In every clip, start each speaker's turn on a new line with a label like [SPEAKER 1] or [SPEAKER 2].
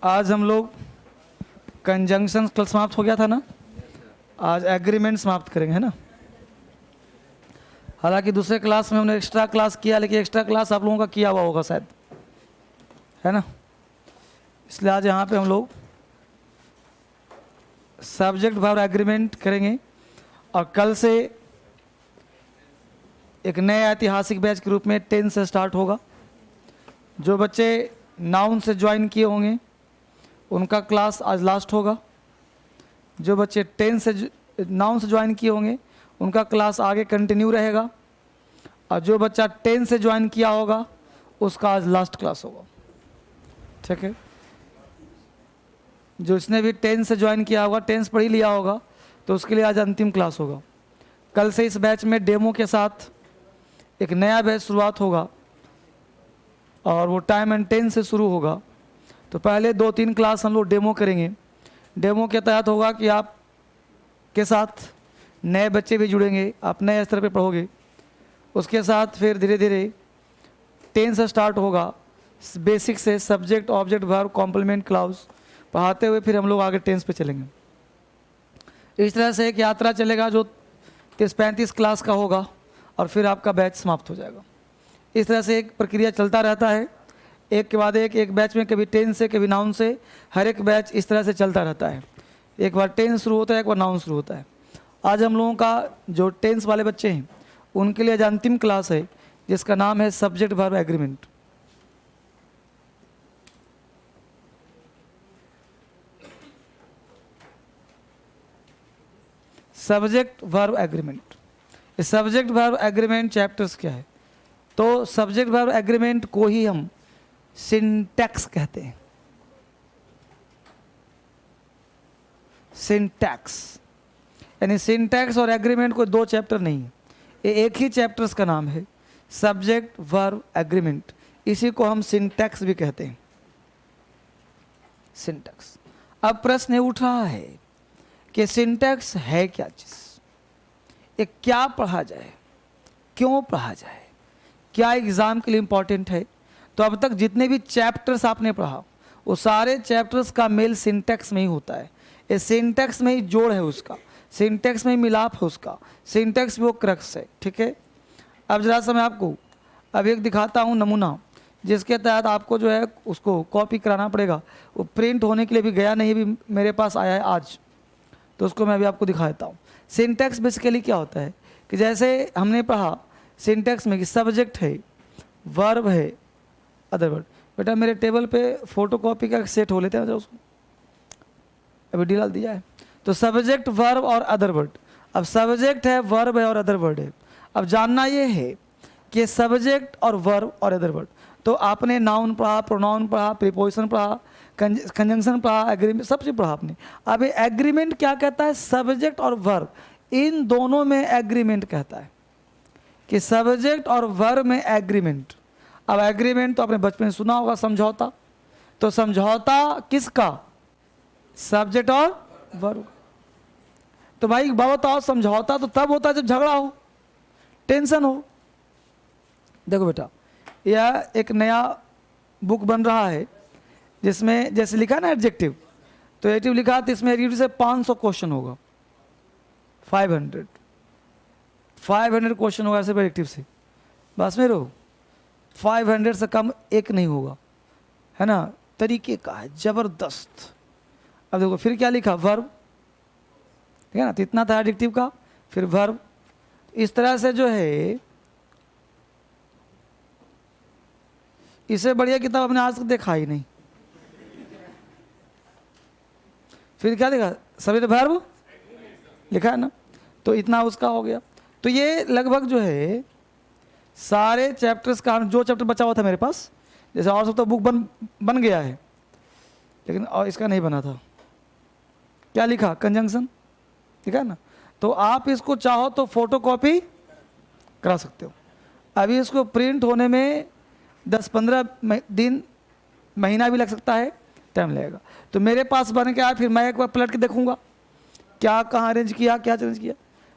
[SPEAKER 1] आज हम लोग कंजंक्शन कल समाप्त हो गया था ना, आज एग्रीमेंट समाप्त करेंगे, है ना। हालांकि दूसरे क्लास में हमने एक्स्ट्रा क्लास किया, लेकिन एक्स्ट्रा क्लास आप लोगों का किया हुआ होगा शायद, है ना। इसलिए आज यहाँ पे हम लोग सब्जेक्ट वर्ब एग्रीमेंट करेंगे और कल से एक नए ऐतिहासिक बैच के रूप में 10 से स्टार्ट होगा। जो बच्चे नाउन से ज्वाइन किए होंगे उनका क्लास आज लास्ट होगा। जो बच्चे 10 से नाउन से ज्वाइन किए होंगे उनका क्लास आगे कंटिन्यू रहेगा, और जो बच्चा 10 से ज्वाइन किया होगा उसका आज लास्ट क्लास होगा, ठीक है। जो इसने भी 10 से ज्वाइन किया होगा, 10 पढ़ ही लिया होगा, तो उसके लिए आज अंतिम क्लास होगा। कल से इस बैच में डेमो के साथ एक नया बैच शुरुआत होगा और वो टाइम एंड 10 से शुरू होगा। तो पहले 2-3 क्लास हम लोग डेमो करेंगे। डेमो के तहत होगा कि आप के साथ नए बच्चे भी जुड़ेंगे, आप नए स्तर पे पढ़ोगे। उसके साथ फिर धीरे धीरे 10 से स्टार्ट होगा, बेसिक से subject object verb complement clause पढ़ाते हुए फिर हम लोग आगे 10 पे चलेंगे। इस तरह से एक यात्रा चलेगा जो 30-35 क्लास का होगा और फिर आपका बैच समाप्त हो जाएगा। इस तरह से एक प्रक्रिया चलता रहता है, एक के बाद एक बैच में कभी 10 से कभी नाउन से, हर एक बैच इस तरह से चलता रहता है। एक बार 10 शुरू होता है, एक बार नाउन शुरू होता है। आज हम लोगों का जो 10 वाले बच्चे हैं उनके लिए आज अंतिम क्लास है जिसका नाम है subject verb agreement. Subject verb agreement, subject verb agreement chapters क्या है? तो सब्जेक्ट वर्ब एग्रीमेंट को ही हम सिंटैक्स कहते हैं। सिंटैक्स यानी सिंटैक्स और एग्रीमेंट कोई 2 चैप्टर नहीं है, ये एक ही चैप्टर्स का नाम है, सब्जेक्ट वर्ब एग्रीमेंट। इसी को हम सिंटैक्स भी कहते हैं, सिंटैक्स। अब प्रश्न उठ रहा है कि सिंटैक्स है क्या चीज़, ये क्या पढ़ा जाए, क्यों पढ़ा जाए, क्या एग्ज़ाम के लिए इम्पॉर्टेंट है? तो अब तक जितने भी चैप्टर्स आपने पढ़ा वो सारे चैप्टर्स का मेल सिंटैक्स में ही होता है। ये सिंटैक्स में ही जोड़ है उसका, सिंटैक्स में ही मिलाप है उसका, सिंटैक्स भी वो क्रक्स है, ठीक है। अब जरा सा मैं आपको अब एक दिखाता हूँ नमूना, जिसके तहत आपको जो है उसको कॉपी कराना पड़ेगा। वो प्रिंट होने के लिए भी गया नहीं, भी मेरे पास आया है आज, तो उसको मैं अभी आपको दिखा देता हूँ। सिंटैक्स बेसिकली क्या होता है कि जैसे हमने पढ़ा सिंटैक्स में कि सब्जेक्ट है, वर्ब है, अदर वर्ड। बेटा मेरे टेबल पे फोटोकॉपी का सेट हो लेते हैं, उसको अभी डाल दिया है। तो सब्जेक्ट वर्ब और अदर वर्ड, अब सब्जेक्ट है, वर्ब है और अदर वर्ड है। अब जानना ये है कि सब्जेक्ट और वर्ब और अदर वर्ड, तो आपने नाउन पढ़ा, प्रोनाउन पढ़ा, प्रीपोजिशन पढ़ा, कंजंक्शन पढ़ा, एग्रीमेंट, सब चीज़ पढ़ा आपने। अब ये एग्रीमेंट क्या कहता है? सब्जेक्ट और वर्ब इन दोनों में एग्रीमेंट कहता है कि सब्जेक्ट और वर्ब में एग्रीमेंट। अब एग्रीमेंट तो आपने बचपन में सुना होगा, समझौता। तो समझौता किसका? सब्जेक्ट और वर्ब। तो भाई बाबा बताओ, समझौता तो तब होता है जब झगड़ा हो, टेंशन हो। देखो बेटा, यह एक नया बुक बन रहा है जिसमें जैसे लिखा है ना एडजेक्टिव, तो एडजेक्टिव लिखा है तो इसमें एडजेक्टिव से 500 क्वेश्चन होगा, 500 क्वेश्चन होगा सिर्फ एडजेक्टिव से। बस में रहो, 500 से कम एक नहीं होगा, है ना। तरीके का है जबरदस्त। अब देखो फिर क्या लिखा, वर्ब, ठीक है ना। तो इतना था एडजेक्टिव का, फिर वर्ब। इस तरह से जो है, इससे बढ़िया किताब आपने आज तक देखा ही नहीं। फिर क्या लिखा, सब्जेक्ट वर्ब लिखा है ना, तो इतना उसका हो गया। तो ये लगभग जो है सारे चैप्टर्स का, जो चैप्टर बचा हुआ था मेरे पास, जैसे और सब तो बुक बन गया है, लेकिन और इसका नहीं बना था। क्या लिखा, कंजंक्शन, ठीक है ना। तो आप इसको चाहो तो फोटोकॉपी करा सकते हो। अभी इसको प्रिंट होने में 10-15 दिन, महीना भी लग सकता है, टाइम लगेगा। तो मेरे पास बन के आया, फिर मैं एक बार पलट के देखूंगा क्या कहाँ अरेंज किया, क्या अरेंज किया।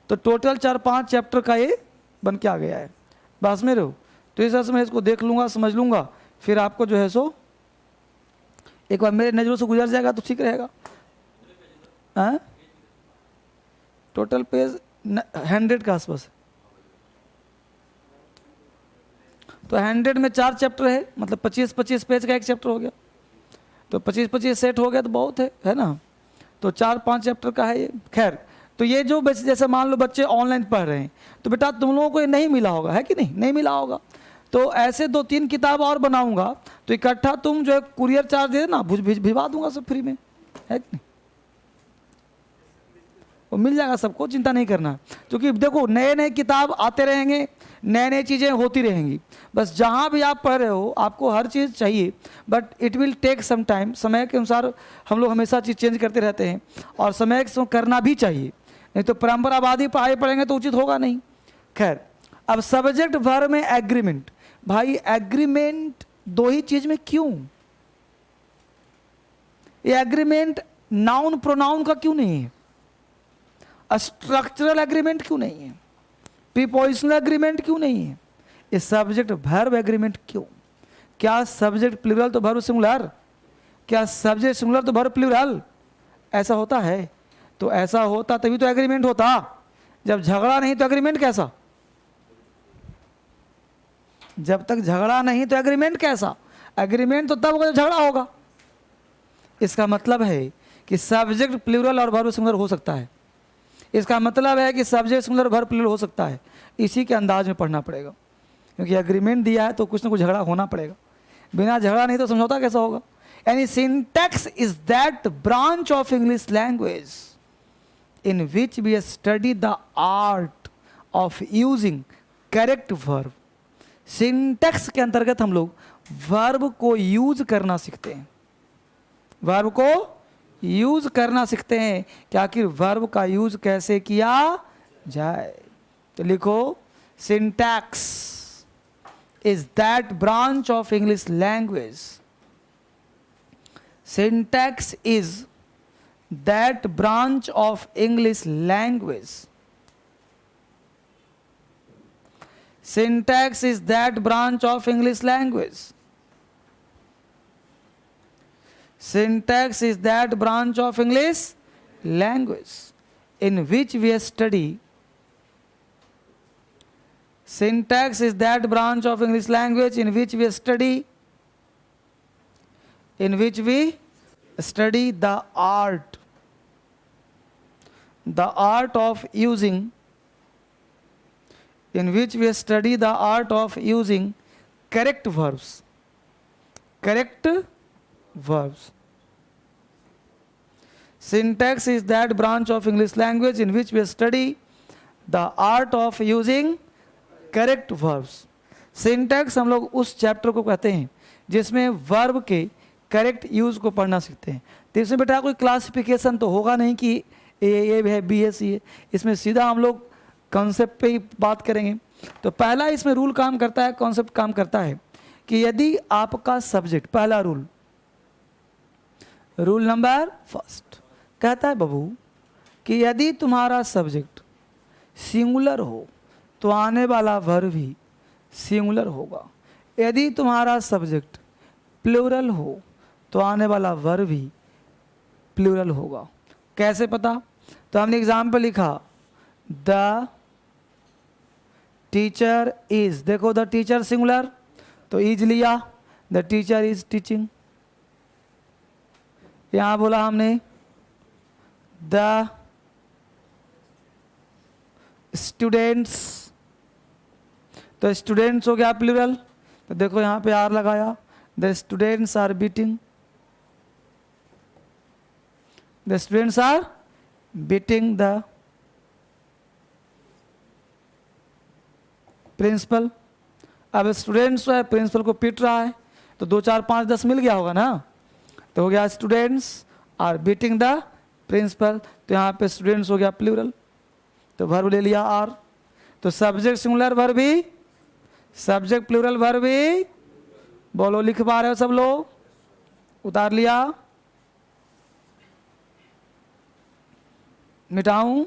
[SPEAKER 1] तो टोटल 4-5 चैप्टर का ये बन के आ गया है। बस में रहो, तो इस तरह से मैं इसको देख लूँगा, समझ लूँगा, फिर आपको जो है सो एक बार मेरे नज़रों से गुजर जाएगा तो ठीक रहेगा। हाँ, टोटल पेज 100 के आसपास है। तो 100 में 4 चैप्टर है, मतलब 25-25 पेज का एक चैप्टर हो गया। तो 25-25 सेट हो गया तो बहुत है ना। तो 4-5 चैप्टर का है ये। खैर, तो ये जो जैसे मान लो बच्चे ऑनलाइन पढ़ रहे हैं, तो बेटा तुम लोगों को ये नहीं मिला होगा, है कि नहीं, नहीं मिला होगा। तो ऐसे 2-3 किताब और बनाऊंगा, तो इकट्ठा तुम जो है कुरियर चार्ज दे ना, भिजवा दूंगा सब फ्री में, है कि नहीं। वो मिल जाएगा सबको, चिंता नहीं करना। क्योंकि देखो नए नए किताब आते रहेंगे, नए नए चीज़ें होती रहेंगी। बस जहाँ भी आप पढ़ रहे हो आपको हर चीज़ चाहिए, but it will take some time. समय के अनुसार हम लोग हमेशा चीज़ चेंज करते रहते हैं, और समय के संग करना भी चाहिए, नहीं तो परंपरावादी पढ़ाई पढ़ेंगे तो उचित होगा नहीं। खैर, अब सब्जेक्ट वर्ब में एग्रीमेंट। भाई एग्रीमेंट 2 ही चीज़ में क्यों? ये एग्रीमेंट नाउन प्रोनाउन का क्यों नहीं है? स्ट्रक्चरल एग्रीमेंट क्यों नहीं है? प्रीपोजिशनल एग्रीमेंट क्यों नहीं है? ये सब्जेक्ट वर्ब एग्रीमेंट क्यों? क्या सब्जेक्ट प्लूरल तो वर्ब सिंगुलर? क्या सब्जेक्ट सिंगुलर तो वर्ब प्लूरल? ऐसा होता है? तो ऐसा होता तभी तो एग्रीमेंट होता। जब झगड़ा नहीं तो एग्रीमेंट कैसा? जब तक झगड़ा नहीं तो एग्रीमेंट कैसा? एग्रीमेंट तो तब होगा जब झगड़ा होगा। इसका मतलब है कि सब्जेक्ट प्लूरल और वर्ब सिंगुलर हो सकता है। इसका मतलब है कि सब्जेक्ट सिंगुलर वर्ब प्लूरल हो सकता है। इसी के अंदाज में पढ़ना पड़ेगा, क्योंकि एग्रीमेंट दिया है तो कुछ ना कुछ झगड़ा होना पड़ेगा। बिना झगड़ा नहीं तो समझौता कैसा होगा? यानी syntax is that branch of English language in which we study the art of using correct verb. Syntax के अंतर्गत हम लोग वर्ब को यूज करना सीखते हैं, वर्ब को यूज करना सीखते हैं कि आखिर वर्ब का यूज कैसे किया जाए। तो लिखो, syntax is that branch of English language, syntax is that branch of English language, syntax is that branch of English language, syntax is that branch of English language in which we study, syntax is that branch of English language in which we study the art of using, in which we study the art of using correct verbs, Syntax is that branch of English language in which we study the art of using correct verbs. Syntax हम लोग उस chapter को कहते हैं जिसमें verb के correct use को पढ़ना सीखते हैं। तो इसमें बेटा कोई क्लासिफिकेशन तो होगा नहीं कि ए है, बी है, सी है। इसमें सीधा हम लोग कॉन्सेप्ट पे ही बात करेंगे। तो पहला इसमें रूल काम करता है, कॉन्सेप्ट काम करता है कि यदि आपका सब्जेक्ट, पहला रूल नंबर फर्स्ट कहता है बाबू कि यदि तुम्हारा सब्जेक्ट सिंगुलर हो तो आने वाला वर्ब भी सिंगुलर होगा। यदि तुम्हारा सब्जेक्ट प्लूरल हो तो आने वाला वर्ब भी प्लूरल होगा। कैसे पता? तो हमने एग्जाम्पल लिखा, द टीचर इज, देखो द टीचर सिंगुलर तो इज लिया, द टीचर इज टीचिंग। यहां बोला हमने द स्टूडेंट्स, तो स्टूडेंट्स हो गया प्लूरल, तो देखो यहां पे आर लगाया, the students are beating, the students are beating the principal. अब स्टूडेंट्स है, प्रिंसिपल को पीट रहा है, तो 2 4 5 10 मिल गया होगा ना। तो हो गया students are beating the principal, तो यहाँ पे स्टूडेंट्स हो गया प्लूरल, तो वर्ब ले लिया आर। तो सब्जेक्ट सिंगुलर वर्ब भी, सब्जेक्ट प्लूरल वर्ब भी, बोलो लिख पा रहे हो सब लोग? उतार लिया, मिटाऊं?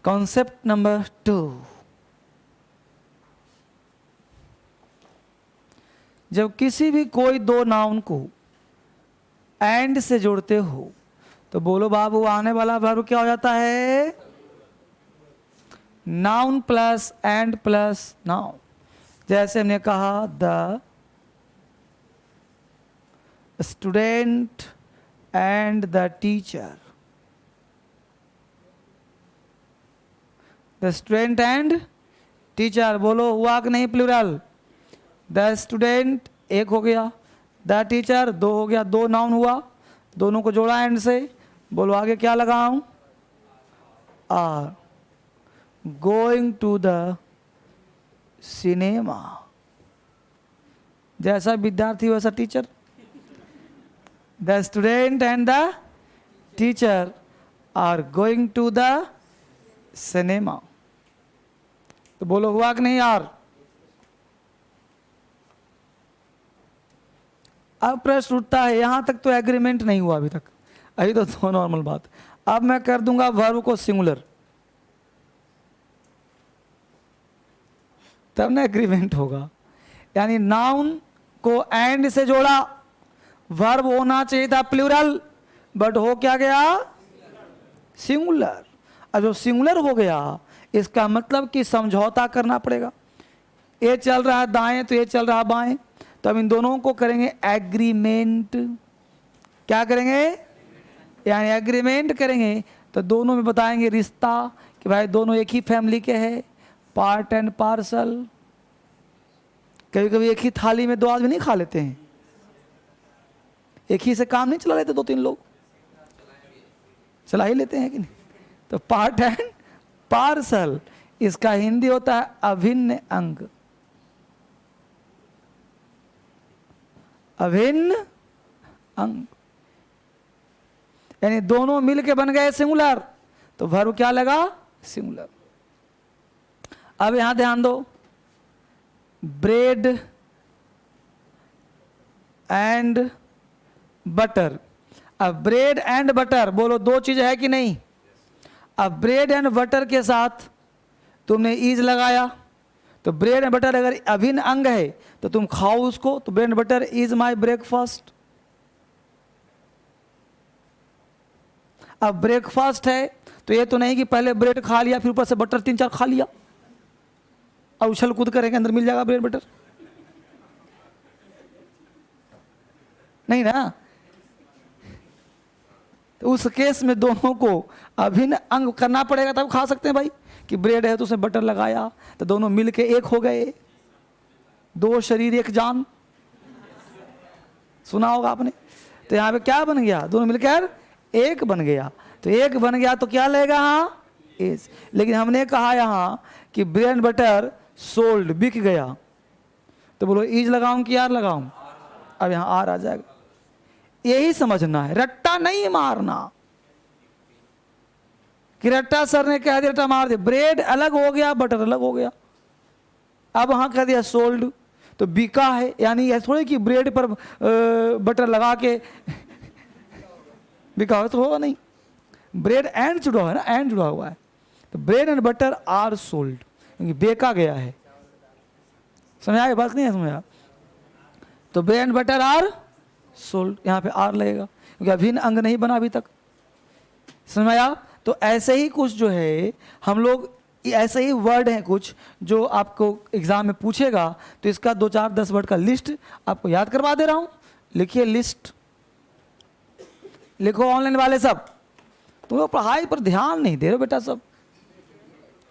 [SPEAKER 1] कॉन्सेप्ट नंबर 2, जब किसी भी कोई दो नाउन को एंड से जोड़ते हो तो बोलो बाबू आने वाला वर्ब क्या हो जाता है? Noun plus and plus noun. जैसे हमने कहा the student and the teacher, the student and teacher, बोलो हुआ कि नहीं प्लूरल? द स्टूडेंट एक हो गया, द टीचर दो हो गया, दो नाउन हुआ, दोनों को जोड़ा एंड से। बोलो आगे क्या लगाऊं? Are. Going to the cinema, जैसा विद्यार्थी वैसा teacher. The student and the teacher are going to the cinema. तो बोलो हुआ कि नहीं यार? अब प्रश्न उठता है, यहां तक तो एग्रीमेंट नहीं हुआ अभी तक, अभी तो नॉर्मल बात। अब मैं कर दूंगा वर्ब को सिंगुलर, तब ना एग्रीमेंट होगा। यानी नाउन को एंड से जोड़ा, वर्ब होना चाहिए था प्लूरल, बट हो क्या गया? सिंगुलर। अब जो सिंगुलर हो गया इसका मतलब कि समझौता करना पड़ेगा। ये चल रहा है दाएं तो ये चल रहा है बाएं, तो हम इन दोनों को करेंगे एग्रीमेंट। क्या करेंगे? यानी एग्रीमेंट करेंगे तो दोनों में बताएंगे रिश्ता कि भाई दोनों एक ही फैमिली के हैं, पार्ट एंड पार्सल। कभी कभी एक ही थाली में दो आदमी नहीं खा लेते हैं, एक ही से काम नहीं चला लेते, दो तीन लोग चला ही लेते हैं कि नहीं? तो पार्ट एंड पार्सल, इसका हिंदी होता है अभिन्न अंग। अभिन्न अंग यानी दोनों मिलके बन गए सिंगुलर, तो वर्ब क्या लगा? सिंगुलर। अब यहां ध्यान दो, ब्रेड एंड बटर। अब ब्रेड एंड बटर, बोलो दो चीज है कि नहीं? अब ब्रेड एंड बटर के साथ तुमने ईज लगाया, तो ब्रेड एंड बटर अगर अभिन्न अंग है तो तुम खाओ उसको, तो bread and butter is my breakfast. अब ब्रेकफास्ट है तो ये तो नहीं कि पहले ब्रेड खा लिया फिर ऊपर से बटर 3-4 खा लिया, और उछल कूद करेंगे अंदर मिल जाएगा ब्रेड बटर, नहीं ना। तो उस केस में दोनों को अभिन्न अंग करना पड़ेगा तब खा सकते हैं भाई। कि ब्रेड है तो उसमें बटर लगाया तो दोनों मिलके एक हो गए, दो शरीर एक जान, सुना होगा आपने। तो यहाँ पे क्या बन गया? दोनों मिलकर एक बन गया। तो एक बन गया तो क्या लेगा? हाँ इज। लेकिन हमने कहा यहाँ कि ब्रेड एंड बटर सोल्ड, बिक गया, तो बोलो ईज लगाऊं कि आर लगाऊं? अब यहाँ आर आ जाएगा। यही समझना है, रट्टा नहीं मारना कि रट्टा सर ने कह दिया रट्टा मार दिया, ब्रेड अलग हो गया बटर अलग हो गया। अब वहां कह दिया सोल्ड तो बिका है, यानी ऐसा थोड़ी कि ब्रेड पर बटर लगा के बिका हो, तो होगा नहीं। ब्रेड एंड जुड़ा हुआ है ना, एंड जुड़ा हुआ है, तो bread and butter are sold, क्योंकि बेका गया है। समझ आया? बात नहीं है समझ आया? तो bread and butter are sold, यहाँ पे आर लगेगा क्योंकि अभिन्न अंग नहीं बना अभी तक। समझ आया? तो ऐसे ही कुछ जो है हम लोग, ऐसे ही वर्ड हैं कुछ जो आपको एग्जाम में पूछेगा, तो इसका 2-4-10 वर्ड का लिस्ट आपको याद करवा दे रहा हूं। लिखिए लिस्ट, लिखो ऑनलाइन वाले सब, तुम लोग पढ़ाई पर ध्यान नहीं दे रहे बेटा सब,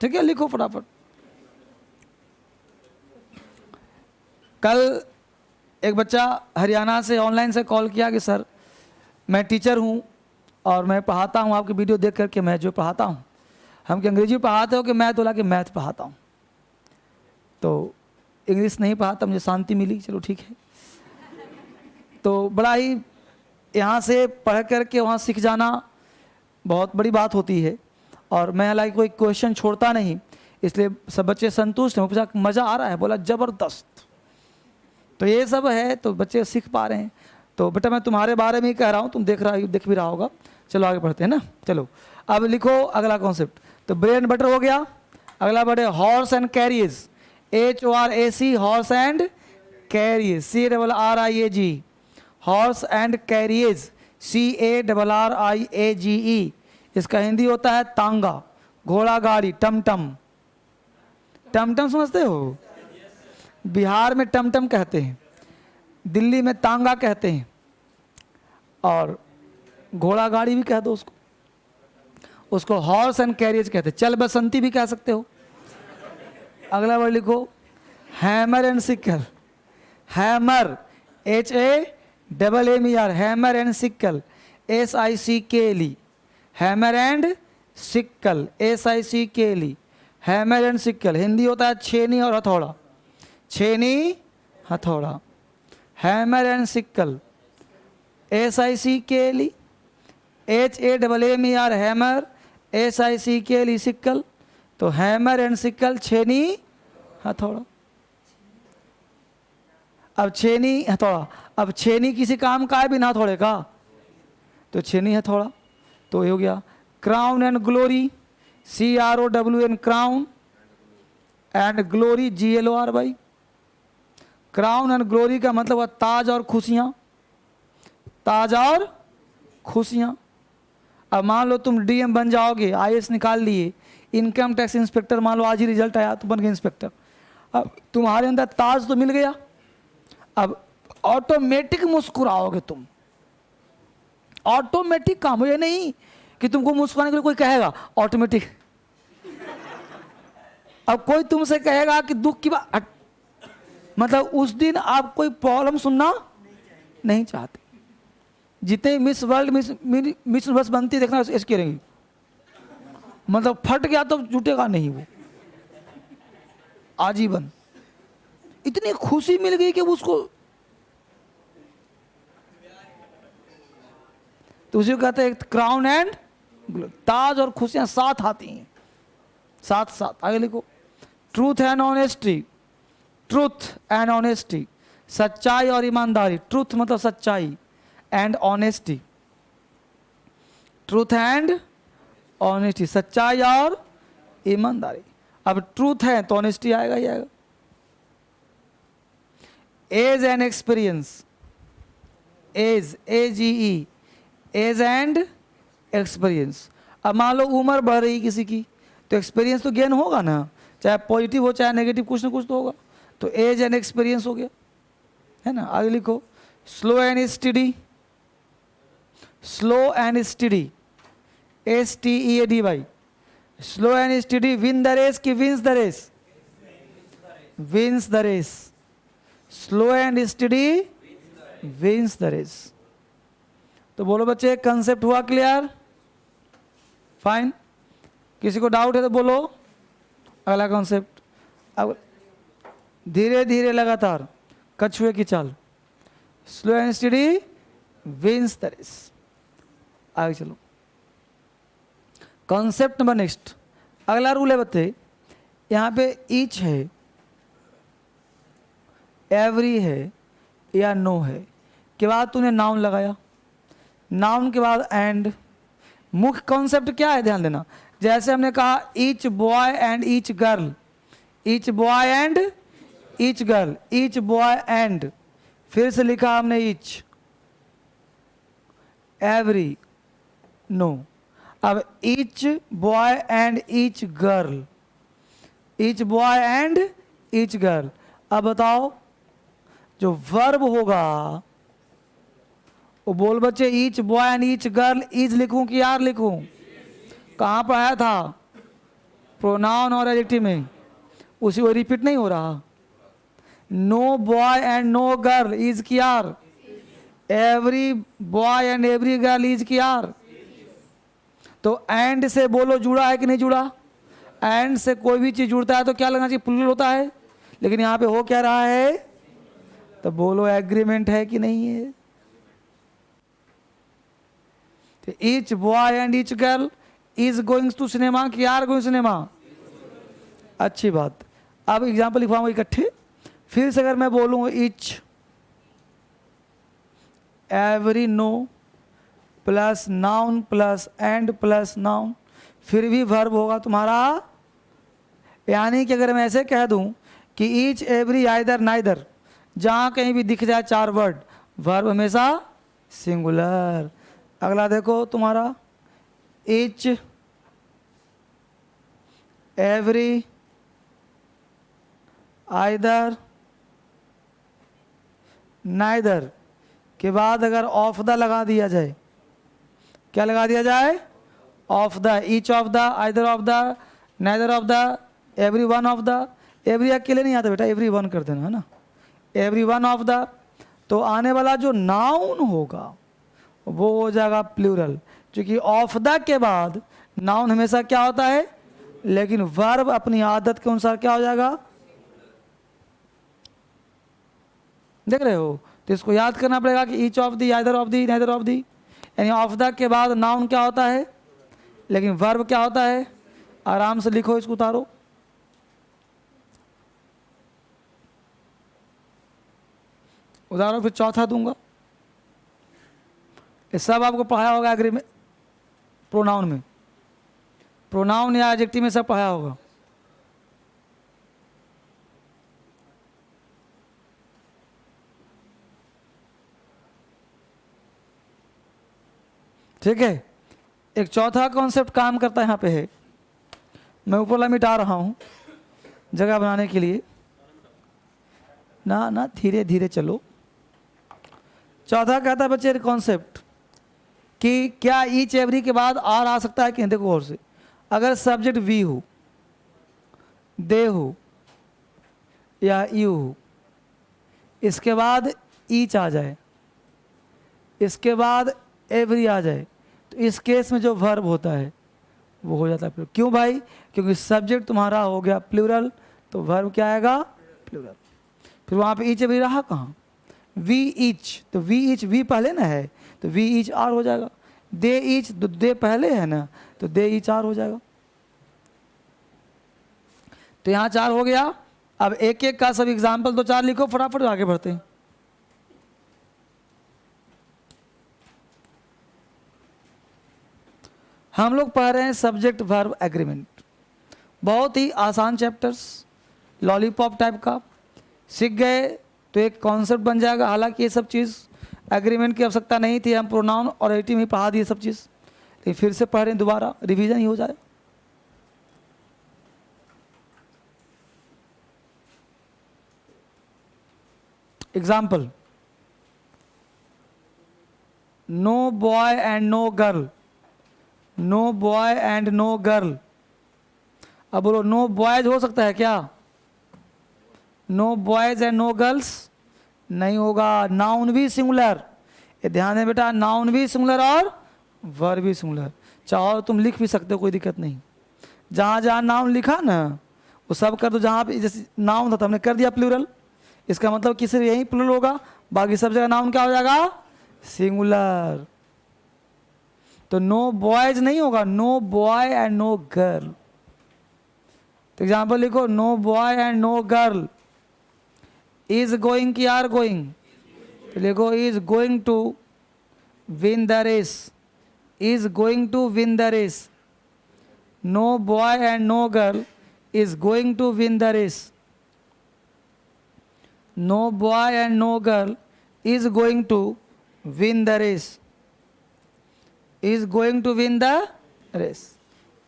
[SPEAKER 1] ठीक है? लिखो फटाफट। कल एक बच्चा हरियाणा से ऑनलाइन से कॉल किया कि सर मैं टीचर हूं और मैं पढ़ाता हूं, आपकी वीडियो देख करके मैं जो पढ़ाता हूं, हम कि अंग्रेजी पढ़ाते हो कि मैथ? बोला कि मैथ पढ़ाता हूं। तो इंग्लिश नहीं पढ़ाता, मुझे शांति मिली, चलो ठीक है। तो बड़ा ही यहाँ से पढ़ करके वहाँ सीख जाना बहुत बड़ी बात होती है, और मैं हालांकि कोई क्वेश्चन छोड़ता नहीं, इसलिए सब बच्चे संतुष्ट हैं। पूछा मज़ा आ रहा है? बोला ज़बरदस्त। तो ये सब है, तो बच्चे सीख पा रहे हैं। तो बेटा मैं तुम्हारे बारे में ही कह रहा हूँ, तुम देख भी रहा होगा। चलो आगे पढ़ते हैं ना। चलो अब लिखो अगला कॉन्सेप्ट, तो ब्रेड एंड बटर हो गया। अगला वर्ड है horse and carriage, HORAC, horse and carriage, CRRIAG, horse and carriage, CARRIAGE। इसका हिंदी होता है तांगा, घोड़ा गाड़ी, टमटम। टमटम समझते हो? बिहार में टमटम कहते हैं, दिल्ली में तांगा कहते हैं, और घोड़ा गाड़ी भी कह दो उसको, उसको हॉर्स एंड कैरियज कहते हैं। चल बसंती भी कह सकते हो। अगला वर्ड लिखो hammer and sickle, hammer HAMMER, hammer and sickle, SICKLE, hammer and sickle, SICKLE, hammer and sickle. Hindi होता है छेनी और हथौड़ा, छेनी हथौड़ा, hammer and sickle, SICKLE, HAMMER, hammer, SICKLE, sickle. तो हैमर एंड सिक्कल, छेनी हथौड़ा। अब छेनी हथौड़ा, अब छेनी किसी काम का है बिना हथौड़े का, तो छेनी हथौड़ा। तो ये हो गया crown and glory, CROWN, crown and glory, GLORY। Crown and glory का मतलब है ताज और खुशियाँ, ताज और खुशियाँ। अब मान लो तुम DM बन जाओगे, IAS निकाल लिए, इनकम टैक्स इंस्पेक्टर, मान लो आज ही रिजल्ट आया तो बन गए इंस्पेक्टर। अब तुम्हारे अंदर ताज तो मिल गया, अब ऑटोमेटिक मुस्कुराओगे तुम, ऑटोमेटिक काम हो। ये नहीं कि तुमको मुस्कुराने के लिए कोई कहेगा, ऑटोमेटिक। अब कोई तुमसे कहेगा कि दुख की बात, मतलब उस दिन आप कोई प्रॉब्लम सुनना नहीं चाहते। जितने मिस वर्ल्ड, मिस यूनिवर्स बनती देखना ऐसे करेंगी, मतलब फट गया तो जुटेगा नहीं वो आजीवन। इतनी खुशी मिल गई कि उसको, तो उसी को कहते हैं क्राउन एंड, ताज और खुशियां साथ आती हैं, साथ साथ। आगे लिखो truth and honesty, truth and honesty, सच्चाई और ईमानदारी। ट्रूथ मतलब सच्चाई, and honesty, truth and honesty, सच्चाई और ईमानदारी। अब ट्रूथ है तो ऑनेस्टी आएगा ही आएगा। Age and experience, age, AGE, age and experience. अब मान लो उम्र बढ़ रही किसी की, तो एक्सपीरियंस तो गेन होगा ना, चाहे पॉजिटिव हो चाहे नेगेटिव, कुछ ना कुछ तो होगा। तो एज एंड एक्सपीरियंस हो गया, है ना। आगे लिखो slow and steady, slow and steady, STEADY, slow and steady. Win the race की wins the race, wins the race. Slow and steady wins the race. तो बोलो बच्चे, कंसेप्ट हुआ क्लियर? फाइन। किसी को डाउट है तो बोलो अगला कॉन्सेप्ट। अब धीरे धीरे लगातार कछुए की चाल, slow and steady wins the race. आगे चलो, कॉन्सेप्ट नंबर नेक्स्ट। अगला रूल है बच्चे, यहाँ पे ईच है, एवरी है या नो है के बाद तूने नाउन लगाया, नाउन के बाद एंड। मुख्य कॉन्सेप्ट क्या है ध्यान देना, जैसे हमने कहा each boy and each girl, each boy and each girl, each boy and, फिर से लिखा हमने ईच, एवरी, नो। अब each boy and each girl, each boy and each girl. अब बताओ जो वर्ब होगा वो बोल बच्चे, each boy and each girl, is लिखूं कि आर लिखूं? कहाँ पर आया था? प्रोनाउन और एडजेक्टिव में, उसी को रिपीट नहीं हो रहा। No boy and no girl is की are, every boy and every girl is की आर। तो एंड से बोलो जुड़ा है कि नहीं जुड़ा? एंड से कोई भी चीज जुड़ता है तो क्या लगना चाहिए? प्लूरल होता है, लेकिन यहाँ पे हो क्या रहा है? तो बोलो एग्रीमेंट है कि नहीं है? Each boy and each girl is going to cinema कि आर गोइंग सिनेमा? अच्छी बात। अब एग्जाम्पल लिखवाऊंगा इकट्ठे। फिर से अगर मैं बोलूँ each, every, no plus noun plus and plus noun, फिर भी वर्ब होगा तुम्हारा। यानी कि अगर मैं ऐसे कह दूं कि ईच एवरी आइदर नाइदर, जहां कहीं भी दिख जाए 4 वर्ड, वर्ब हमेशा सिंगुलर। अगला देखो तुम्हारा, ईच एवरी आइदर नाइदर के बाद अगर ऑफ द लगा दिया जाए, क्या लगा दिया जाए? Of the, each of the, either of the, neither of the, every one of the. Every अकेले नहीं आता बेटा, एवरी वन कर देना, है ना। एवरी वन ऑफ द, तो आने वाला जो नाउन होगा वो हो जाएगा प्लूरल, क्योंकि ऑफ द के बाद नाउन हमेशा क्या होता है, लेकिन वर्ब अपनी आदत के अनुसार क्या हो जाएगा, देख रहे हो। तो इसको याद करना पड़ेगा कि each of the, either of the, neither of the, यानी ऑफ द के बाद नाउन क्या होता है, लेकिन वर्ब क्या होता है। आराम से लिखो, इसको उतारो। उदाहरण फिर चौथा दूंगा। ये सब आपको पढ़ाया होगा एग्रीमेंट, प्रोनाउन में, प्रोनाउन या एडजेक्टिव में सब पढ़ाया होगा। ठीक है, एक चौथा कॉन्सेप्ट काम करता है यहाँ पे है, मैं ऊपर वाला मिटा रहा हूँ जगह बनाने के लिए, ना ना धीरे धीरे चलो। चौथा कहता है बच्चे कॉन्सेप्ट कि क्या ईच एवरी के बाद आर आ सकता है कि नहीं। देखो और से, अगर सब्जेक्ट वी हो, दे हो या यू हो, इसके बाद ईच आ जाए, इसके बाद एवरी आ जाए, तो इस केस में जो वर्ब होता है वो हो जाता है प्लूरल। क्यों भाई? क्योंकि सब्जेक्ट तुम्हारा हो गया प्लूरल, तो वर्ब क्या आएगा, प्लूरल। फिर वहाँ पे ईच एवरी रहा कहाँ, वी ईच, तो वी ईच वी पहले ना है, तो वी ईच आर हो जाएगा। दे ईच, तो दे पहले है ना, तो दे ईच आर हो जाएगा। तो यहाँ 4 हो गया। अब एक एक का सब एग्जाम्पल 2-4 लिखो, फटाफट आगे बढ़ते हैं। हम लोग पढ़ रहे हैं सब्जेक्ट वर्ब एग्रीमेंट, बहुत ही आसान चैप्टर्स, लॉलीपॉप टाइप का। सीख गए तो एक कॉन्सेप्ट बन जाएगा। हालांकि ये सब चीज़ एग्रीमेंट की आवश्यकता नहीं थी, हम प्रोनाउन और एडिटिव में पढ़ा दिए सब चीज़, लेकिन फिर से पढ़ रहे हैं, दोबारा रिवीजन ही हो जाए। Example, no boy and no girl, no boy and no girl. अब बोलो नो बॉयज हो सकता है क्या? No boys and no girls नहीं होगा। नाउन भी सिंगुलर, ये ध्यान दें बेटा, नाउन भी सिंगुलर और वर्ब भी सिंगुलर। चाहो तुम लिख भी सकते हो, कोई दिक्कत नहीं। जहाँ जहाँ नाउन लिखा ना वो सब कर दो। जहाँ पे जैसे नाउन था तो हमने कर दिया प्लूरल, इसका मतलब कि सिर्फ यही प्लूरल होगा, बाकी सब जगह नाउन क्या हो जाएगा, सिंगुलर। तो नो बॉयज नहीं होगा, no boy and no girl. तो एग्जाम्पल लिखो, no boy and no girl is going की आर गोइंग, तो लिखो is going to win the race, is going to win the race. No boy and no girl is going to win the race, no boy and no girl is going to win the race, is going to win the race.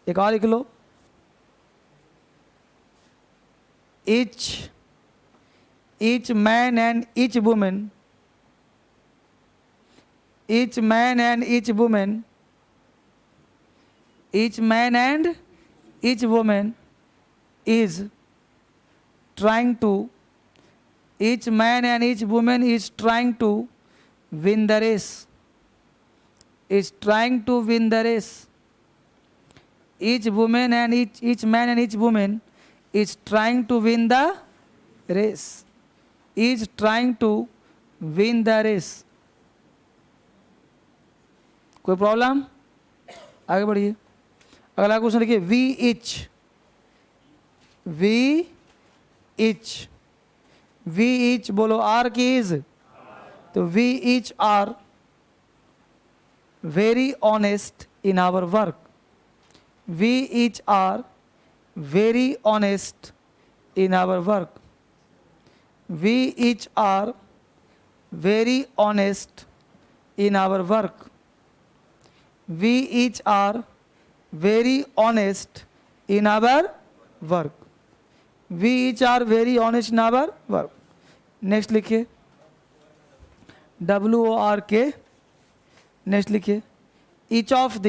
[SPEAKER 1] एक और लिख लो, each man and each woman, each man and each woman, each man and each woman is trying to, each man and each woman is trying to win the race, is trying to win the race. Each woman and each man and each woman is trying to win the race, is trying to win the race. कोई problem? आगे बढ़िए। अगला question देखिए, we each, we each, we each बोलो are की is, तो we each are very honest in our work, we each are very honest in our work. We each are very honest in our work. We each are very honest in our work. We each are very honest in our work. Next लिखिए WORK. Next लिखिए each of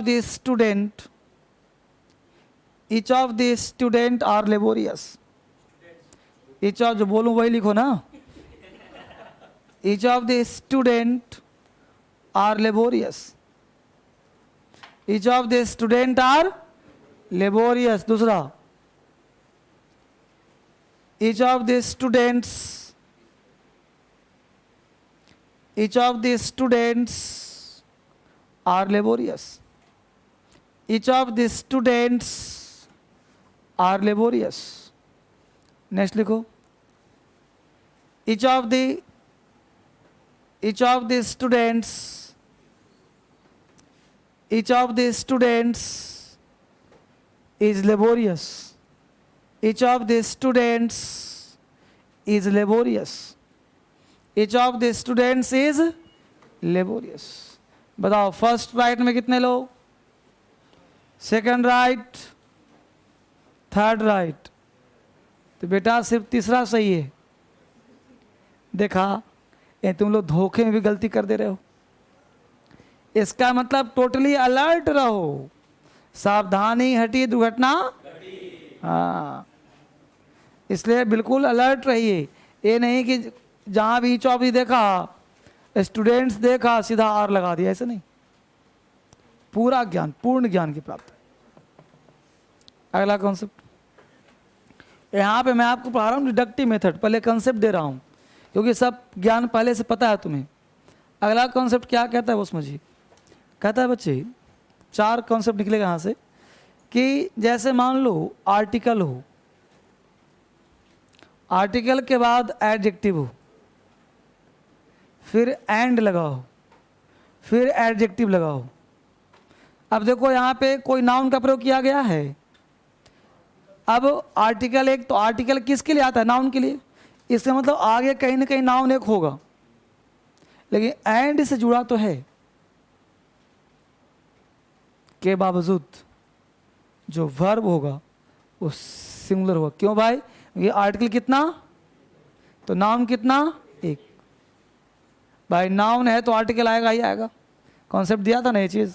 [SPEAKER 1] the student are laborious. each of, जो बोलूं वही लिखो ना. each of the student are laborious. each of the student are laborious. दूसरा each of the students are laborious. each of the students are laborious. Next लिखो each of the students is laborious. each of the students is laborious. each of the students is laborious. बताओ first right में कितने लोग, second right, third right. तो बेटा सिर्फ तीसरा सही है. देखा, ये तुम लोग धोखे में भी गलती कर दे रहे हो. इसका मतलब टोटली अलर्ट रहो. सावधानी हटी दुर्घटना. हाँ, इसलिए बिल्कुल अलर्ट रहिए. ये नहीं कि जहाँ भी चौबी देखा, स्टूडेंट्स देखा, सीधा आर लगा दिया. ऐसे नहीं. पूरा ज्ञान, पूर्ण ज्ञान की प्राप्ति. अगला कॉन्सेप्ट. यहाँ पे मैं आपको पढ़ा रहा हूँ डिडक्टिव मेथड. पहले कॉन्सेप्ट दे रहा हूँ क्योंकि सब ज्ञान पहले से पता है तुम्हें. अगला कॉन्सेप्ट क्या कहता है वो समझिए. कहता है बच्चे, 4 कॉन्सेप्ट निकलेगा यहाँ से कि जैसे मान लो आर्टिकल हो, आर्टिकल के बाद एडजेक्टिव हो, फिर एंड लगाओ, फिर एडजेक्टिव लगाओ. अब देखो यहाँ पे कोई नाउन का प्रयोग किया गया है. अब आर्टिकल एक, तो आर्टिकल किसके लिए आता है? नाउन के लिए. इसका मतलब आगे कहीं ना कहीं नाउन एक होगा, लेकिन एंड से जुड़ा तो है. के बावजूद जो वर्ब होगा वो सिंगुलर होगा. क्यों भाई? ये आर्टिकल कितना, तो नाउन कितना, एक. भाई नाउन है तो आर्टिकल आएगा ही आएगा. कॉन्सेप्ट दिया था ना ये चीज़.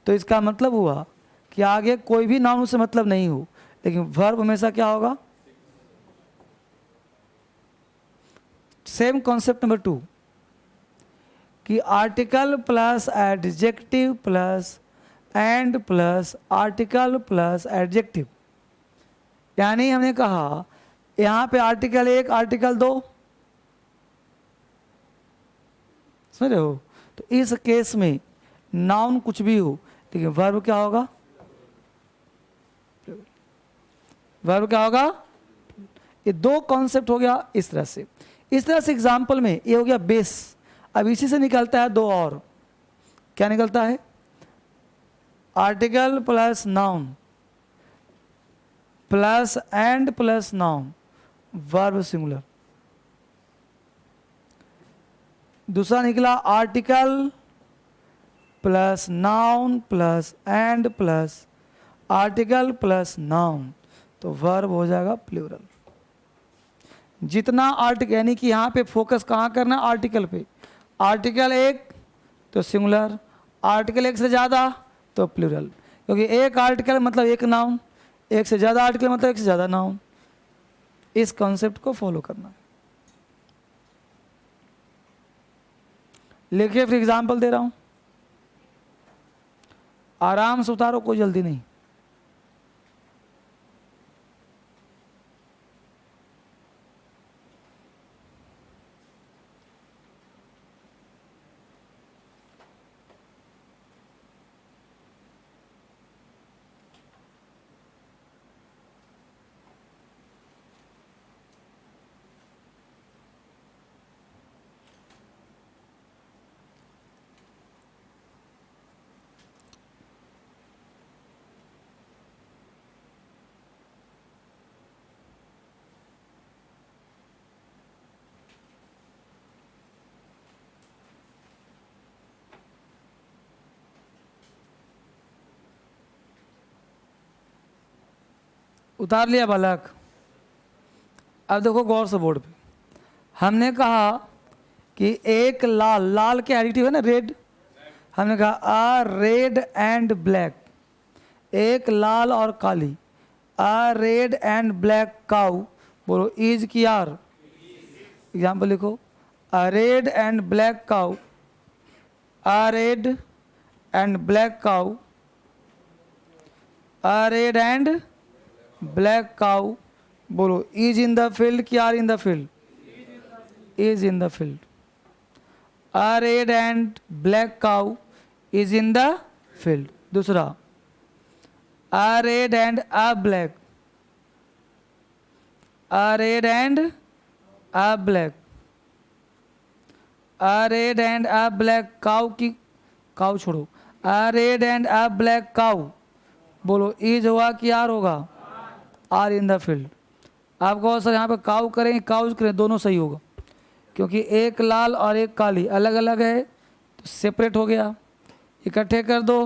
[SPEAKER 1] तो इसका मतलब हुआ कि आगे कोई भी नाउन से मतलब नहीं हो, लेकिन वर्ब हमेशा क्या होगा. सेम कॉन्सेप्ट नंबर 2 कि article plus adjective plus and plus article plus adjective. यानी हमने कहा यहाँ पे आर्टिकल 1, आर्टिकल 2. समझ रहे हो? तो इस केस में नाउन कुछ भी हो, लेकिन वर्ब क्या होगा? वर्ब क्या होगा? ये 2 कॉन्सेप्ट हो गया. इस तरह से एग्जाम्पल में ये हो गया बेस. अब इसी से निकलता है 2 और. क्या निकलता है? Article plus noun plus and plus noun, verb singular. दूसरा निकला article plus noun plus and plus article plus noun, तो वर्ब हो जाएगा प्लूरल. जितना आर्टिकल, यानी कि यहाँ पे फोकस कहाँ करना? आर्टिकल पे. आर्टिकल 1 तो सिंगुलर, आर्टिकल 1 से ज़्यादा तो प्लूरल. क्योंकि एक आर्टिकल मतलब एक नाउन, एक से ज़्यादा आर्टिकल मतलब एक से ज़्यादा नाउन. इस कॉन्सेप्ट को फॉलो करना है. लिखिए, फिर एग्जाम्पल दे रहा हूँ. आराम से उतारो, कोई जल्दी नहीं. उतार लिया बालक। अब देखो गौर से बोर्ड पे, हमने कहा कि एक लाल, लाल के एडिटिव है ना रेड, हमने कहा आ रेड एंड ब्लैक, एक लाल और काली, a red and black cow, बोलो इज की आर। एग्जाम्पल लिखो, a red and black cow, a red and black cow, a red and black cow, बोलो इज इन द फील्ड की are in the field, is in the field. A red and black cow is in the field. दूसरा, a red and a black, a red and a black, a red and a black cow की, cow छोड़ो, a red and a black cow, बोलो is होगा कि are होगा, are in the field. आपको sir यहाँ पे काउ करें काउज करें दोनों सही होगा, क्योंकि एक लाल और एक काली अलग अलग है तो सेपरेट हो गया, इकट्ठे कर दो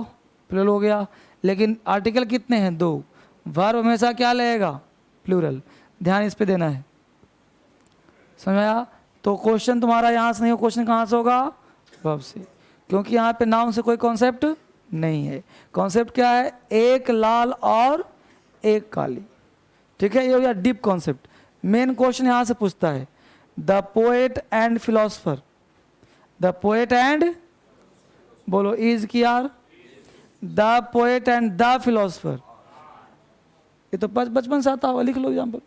[SPEAKER 1] प्लूरल हो गया। लेकिन आर्टिकल कितने हैं? दो। वर्ब हमेशा क्या लगेगा? प्लूरल। ध्यान इस पे देना है, समझ आया? तो क्वेश्चन तुम्हारा यहाँ से नहीं हो, क्वेश्चन कहाँ से होगा? वर्ब से, क्योंकि यहाँ पे नाउन से कोई कॉन्सेप्ट नहीं है। कॉन्सेप्ट क्या है? एक लाल और एक काली, ठीक है, ये हो गया डीप कॉन्सेप्ट। मेन क्वेश्चन यहाँ से पूछता है, the poet and philosopher, the poet and, बोलो इज की are, the poet and the philosopher, ये तो बचपन से आता हुआ, लिख लो example.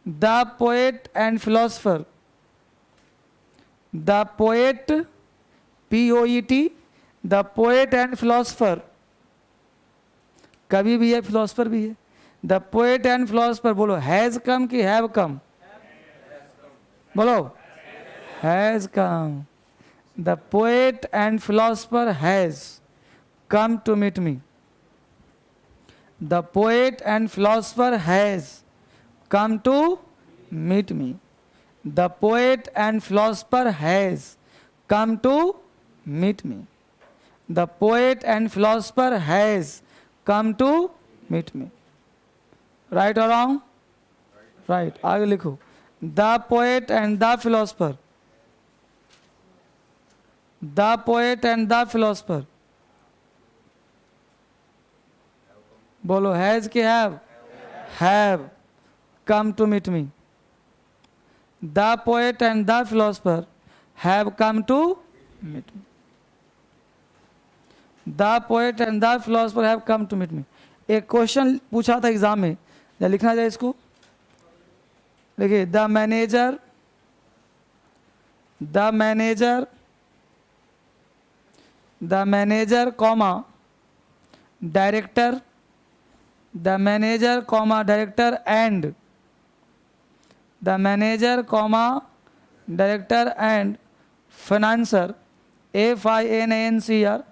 [SPEAKER 1] The poet and philosopher, the poet POET, the poet and philosopher, कवि भी है फिलोसफर भी है। द पोएट एंड फिलोसफर, बोलो हैज कम कि हैव कम, बोलो has come. The poet and philosopher has come to meet me. The poet and philosopher has come to meet me. The poet and philosopher has come to meet me. The poet and philosopher has come to meet me. Right or wrong? Right. आगे लिखो, the poet and the philosopher, the poet and the philosopher, बोलो has के have come to meet me. The poet and the philosopher have come to meet me. The poet and the philosopher have come to meet me. एक question पूछा था exam में, या लिखना जाए इसको, देखिए, the manager, the manager, the manager comma director, the manager comma director and the manager comma director and financer, FINANCER,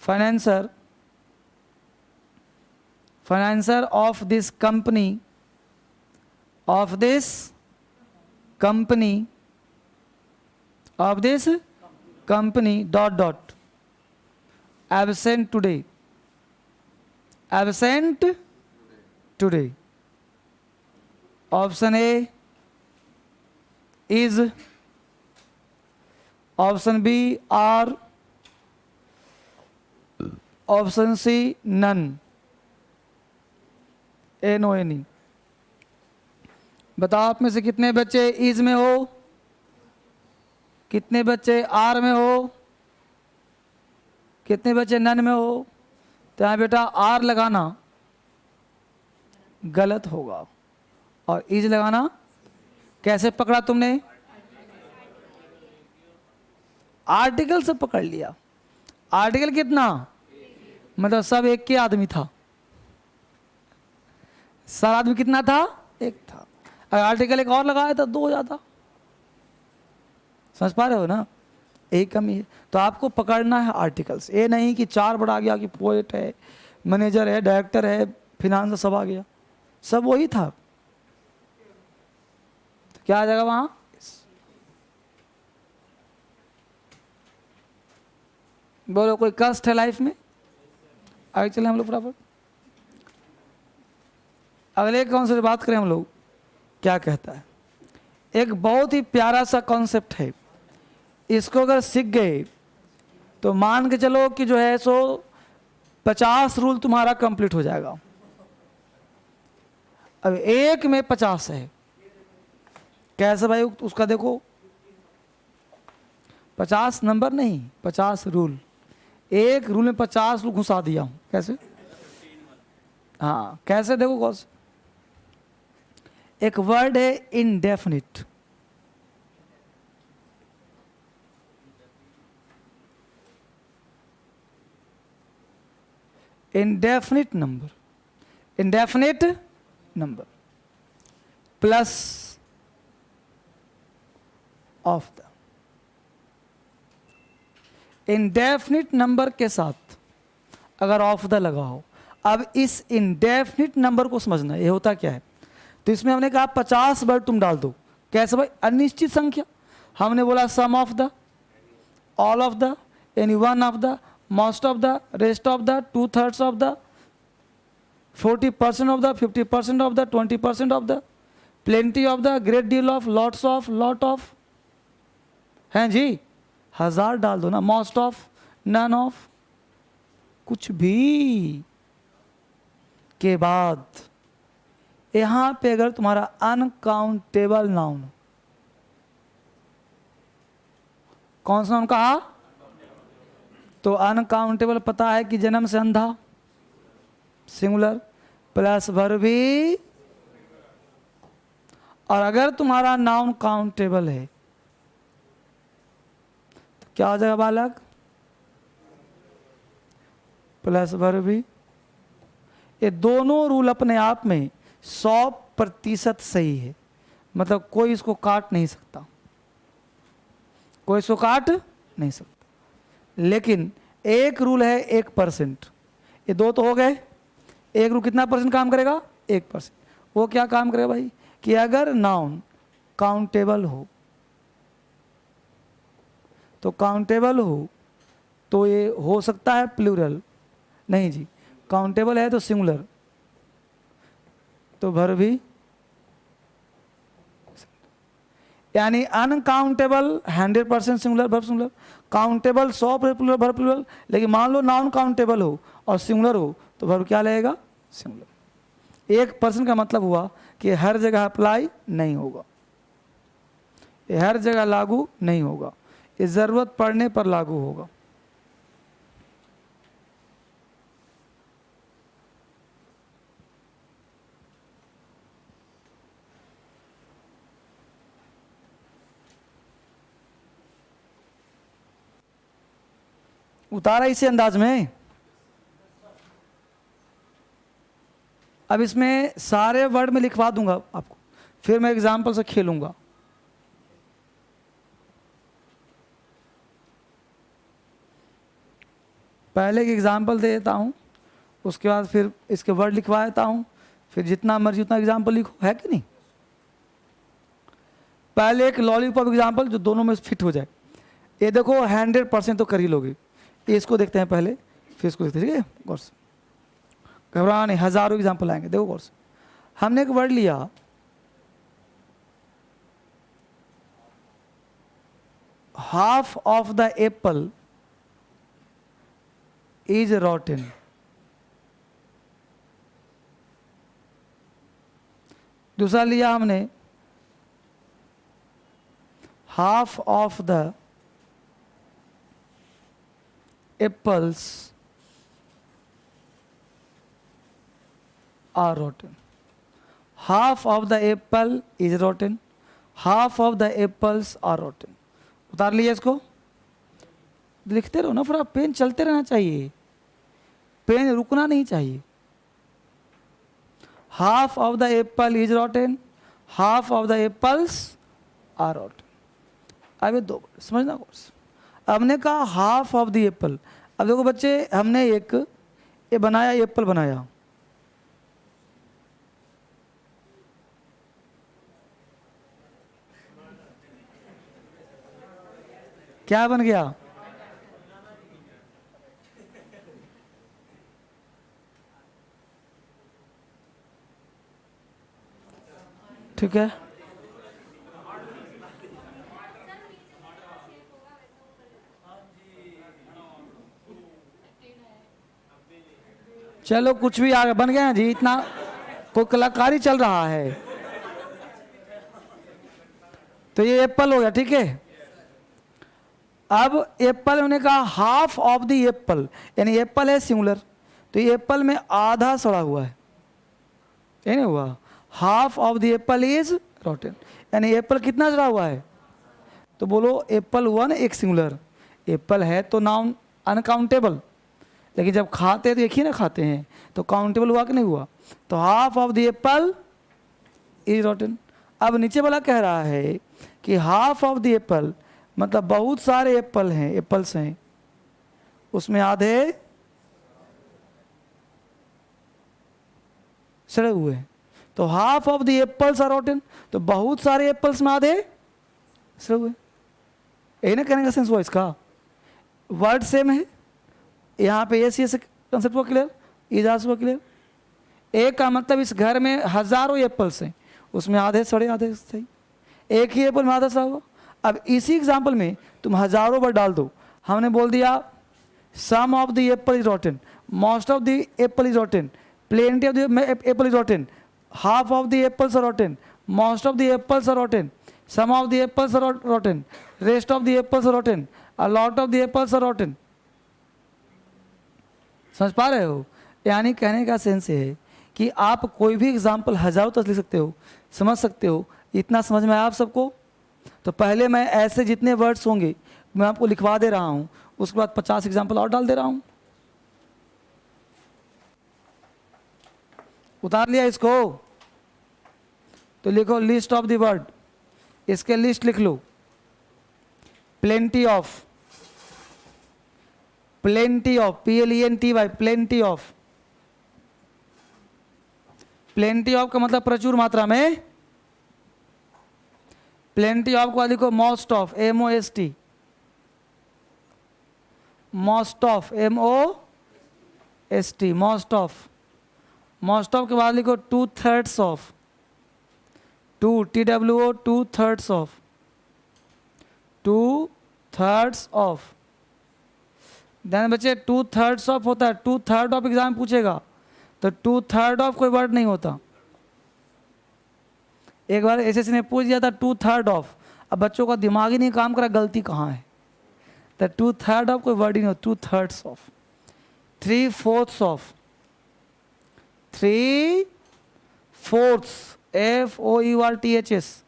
[SPEAKER 1] financer, financer of this company, of this company, of this company dot dot absent today, absent today. Option A is, option B are, option C none, A no any। बताओ आप में से कितने बच्चे is में हो, कितने बच्चे आर में हो, कितने बच्चे नन में हो? तो यहाँ बेटा आर लगाना गलत होगा और इज लगाना, कैसे पकड़ा तुमने? आर्टिकल से पकड़ लिया। आर्टिकल कितना? मतलब सब एक के आदमी था, सब आदमी कितना था? एक था। अगर आर्टिकल एक और लगाया तो दो हो जाता। समझ पा रहे हो ना? एक कमी है, तो आपको पकड़ना है आर्टिकल्स। ये नहीं कि चार बढ़ा गया कि पोएट है, मैनेजर है, डायरेक्टर है, फिनांस सब आ गया, सब वही था। तो क्या आ जाएगा वहां? बोलो कोई कष्ट है लाइफ में? आगे चले हम लोग फटाफट। अगले कॉन्सेप्ट बात करें हम लोग, क्या कहता है। एक बहुत ही प्यारा सा कॉन्सेप्ट है, इसको अगर सीख गए तो मान के चलो कि जो है सो 50 रूल तुम्हारा कंप्लीट हो जाएगा। अब एक में 50 है, कैसे भाई उसका देखो, 50 नंबर नहीं, 50 रूल, एक रूल में 50 रूल घुसा दिया हूं, कैसे? हाँ कैसे, देखो गौर से। एक वर्ड है indefinite, indefinite number, indefinite number plus of the, indefinite number के साथ अगर ऑफ द लगाओ, अब इस indefinite नंबर को समझना ये होता क्या है। तो इसमें हमने कहा 50 वर्ड तुम डाल दो, कैसे भाई? अनिश्चित संख्या, हमने बोला some of the, all of the, any one of the, most of the, rest of the, 2/3 of the, 40% of the, 50% of the, 20% of the, plenty of the, great deal of, lots of, lot of, हैं जी? 1000 डाल दो ना, most of, none of, कुछ भी के बाद यहां पे अगर तुम्हारा अनकाउंटेबल नाउन, कौन सा नाउन कहा? तो अनकाउंटेबल पता है कि जन्म से अंधा, सिंगुलर प्लस वर्ब भी, और अगर तुम्हारा नाउन काउंटेबल है तो क्या हो जाएगा बालक? प्लस वर्ब भी। ये दोनों रूल अपने आप में 100% सही है, मतलब कोई इसको काट नहीं सकता, कोई इसको काट नहीं सकता। लेकिन एक रूल है 1%, ये दो तो हो गए, एक रूल कितना परसेंट काम करेगा? 1%। वो क्या काम करेगा भाई कि अगर नाउन काउंटेबल हो, तो काउंटेबल हो तो ये हो सकता है प्लूरल, नहीं जी, काउंटेबल है तो सिंगुलर, तो वर्ब भी, यानी uncountable 100% singular verb singular, countable 100% plural verb plural. लेकिन मान लो नॉन काउंटेबल हो और सिंगुलर हो तो वर्ब क्या लगेगा? सिंगुलर। 1% का मतलब हुआ कि हर जगह अप्लाई नहीं होगा, ये हर जगह लागू नहीं होगा, ये जरूरत पड़ने पर लागू होगा। उतारा इसी अंदाज में। अब इसमें सारे वर्ड में लिखवा दूंगा आपको, फिर मैं एग्जाम्पल से खेलूंगा। पहले एक एग्जाम्पल दे देता हूं, उसके बाद फिर इसके वर्ड लिखवा देता हूं, फिर जितना मर्जी उतना एग्जाम्पल लिखो, है कि नहीं? पहले एक लॉलीपॉप एग्जाम्पल जो दोनों में फिट हो जाए। ये देखो 100% तो कर ही लोगे। इसको देखते हैं पहले, फिर इसको देखते हैं, ठीक है? गौर से, घबराना नहीं, हजारों एग्जाम्पल आएंगे। देखो गौर से, हमने एक वर्ड लिया half of the apple is रॉटन। दूसरा लिया हमने half of the apples are rotten. Half of the apple is rotten. Half of the apples are rotten. उतार लिया इसको, लिखते रहो ना, फिर पेन चलते रहना चाहिए, पेन रुकना नहीं चाहिए। Half of the apple is rotten. Half of the apples are rotten. अब ये दो समझना कोर्स। हमने कहा हाफ ऑफ द एप्पल। अब देखो बच्चे, हमने एक ये बनाया, एप्पल बनाया, क्या बन गया? ठीक है, चलो कुछ भी आगे बन गया जी, इतना कोई कलाकारी चल रहा है। तो ये एप्पल हो गया, ठीक है। अब एप्पल उन्होंने कहा हाफ ऑफ द एप्पल, यानी एप्पल है सिंगुलर, तो ये एप्पल में आधा सड़ा हुआ है, ये नहीं हुआ। Half of the apple is rotten, यानी एप्पल कितना सड़ा हुआ है। तो बोलो एप्पल हुआ ना एक सिंगुलर, एप्पल है तो नाउन अनकाउंटेबल, लेकिन जब खाते हैं तो एक ही ना खाते हैं, तो काउंटेबल हुआ कि नहीं हुआ। तो half of the apple is rotten. अब नीचे वाला कह रहा है कि हाफ ऑफ द एप्पल मतलब बहुत सारे एप्पल हैं, एप्पल्स हैं, उसमें आधे सड़े हुए हैं। तो half of the apples are rotten, तो बहुत सारे एप्पल्स में आधे सड़े हुए। यही ना कहने का सेंस हुआ इसका। वर्ड सेम है, यहाँ पे ये कंसेप्ट हुआ क्लियर, इजाज हुआ क्लियर। एक का मतलब इस घर में हजारों एप्पल्स हैं, उसमें आधे सड़े आधे सही, एक ही एप्पल में आधा सड़ा हुआ। अब इसी एग्जाम्पल में तुम हजारों बार डाल दो। हमने बोल दिया some of the apple is rotten, most of the apple is rotten, plenty of the apple is rotten, half of the apples are rotten, most of the apples are rotten, some of the apples are rotten, rest of the apples are rotten, a lot of the apples are rotten। समझ पा रहे हो। यानी कहने का sense है कि आप कोई भी एग्जाम्पल हजारों तक लिख सकते हो, समझ सकते हो। इतना समझ में आया आप सबको। तो पहले मैं ऐसे जितने वर्ड्स होंगे मैं आपको लिखवा दे रहा हूँ, उसके बाद 50 एग्जाम्पल और डाल दे रहा हूँ। उतार लिया इसको, तो लिखो लिस्ट ऑफ द वर्ड, इसके लिस्ट लिख लो। Plenty of, plenty of, PLENTY, plenty of. Plenty of का मतलब प्रचुर मात्रा में। प्लेंटी ऑफ को लिखो most of, MOST, most of, MOST, most of. Most of के बाद लिखो 2/3 of, TWO, 2/3 of, 2/3 of. Then बच्चे 2/3 ऑफ होता है, 2/3 ऑफ एग्जाम पूछेगा तो 2/3 ऑफ कोई वर्ड नहीं होता। एक बार SSC ने पूछ दिया था 2/3 ऑफ, अब बच्चों का दिमाग ही नहीं काम करा गलती कहाँ है। तो 2/3 ऑफ कोई वर्ड ही नहीं होता, 2/3 of. 3/4 of, 3/4, FOURTHS,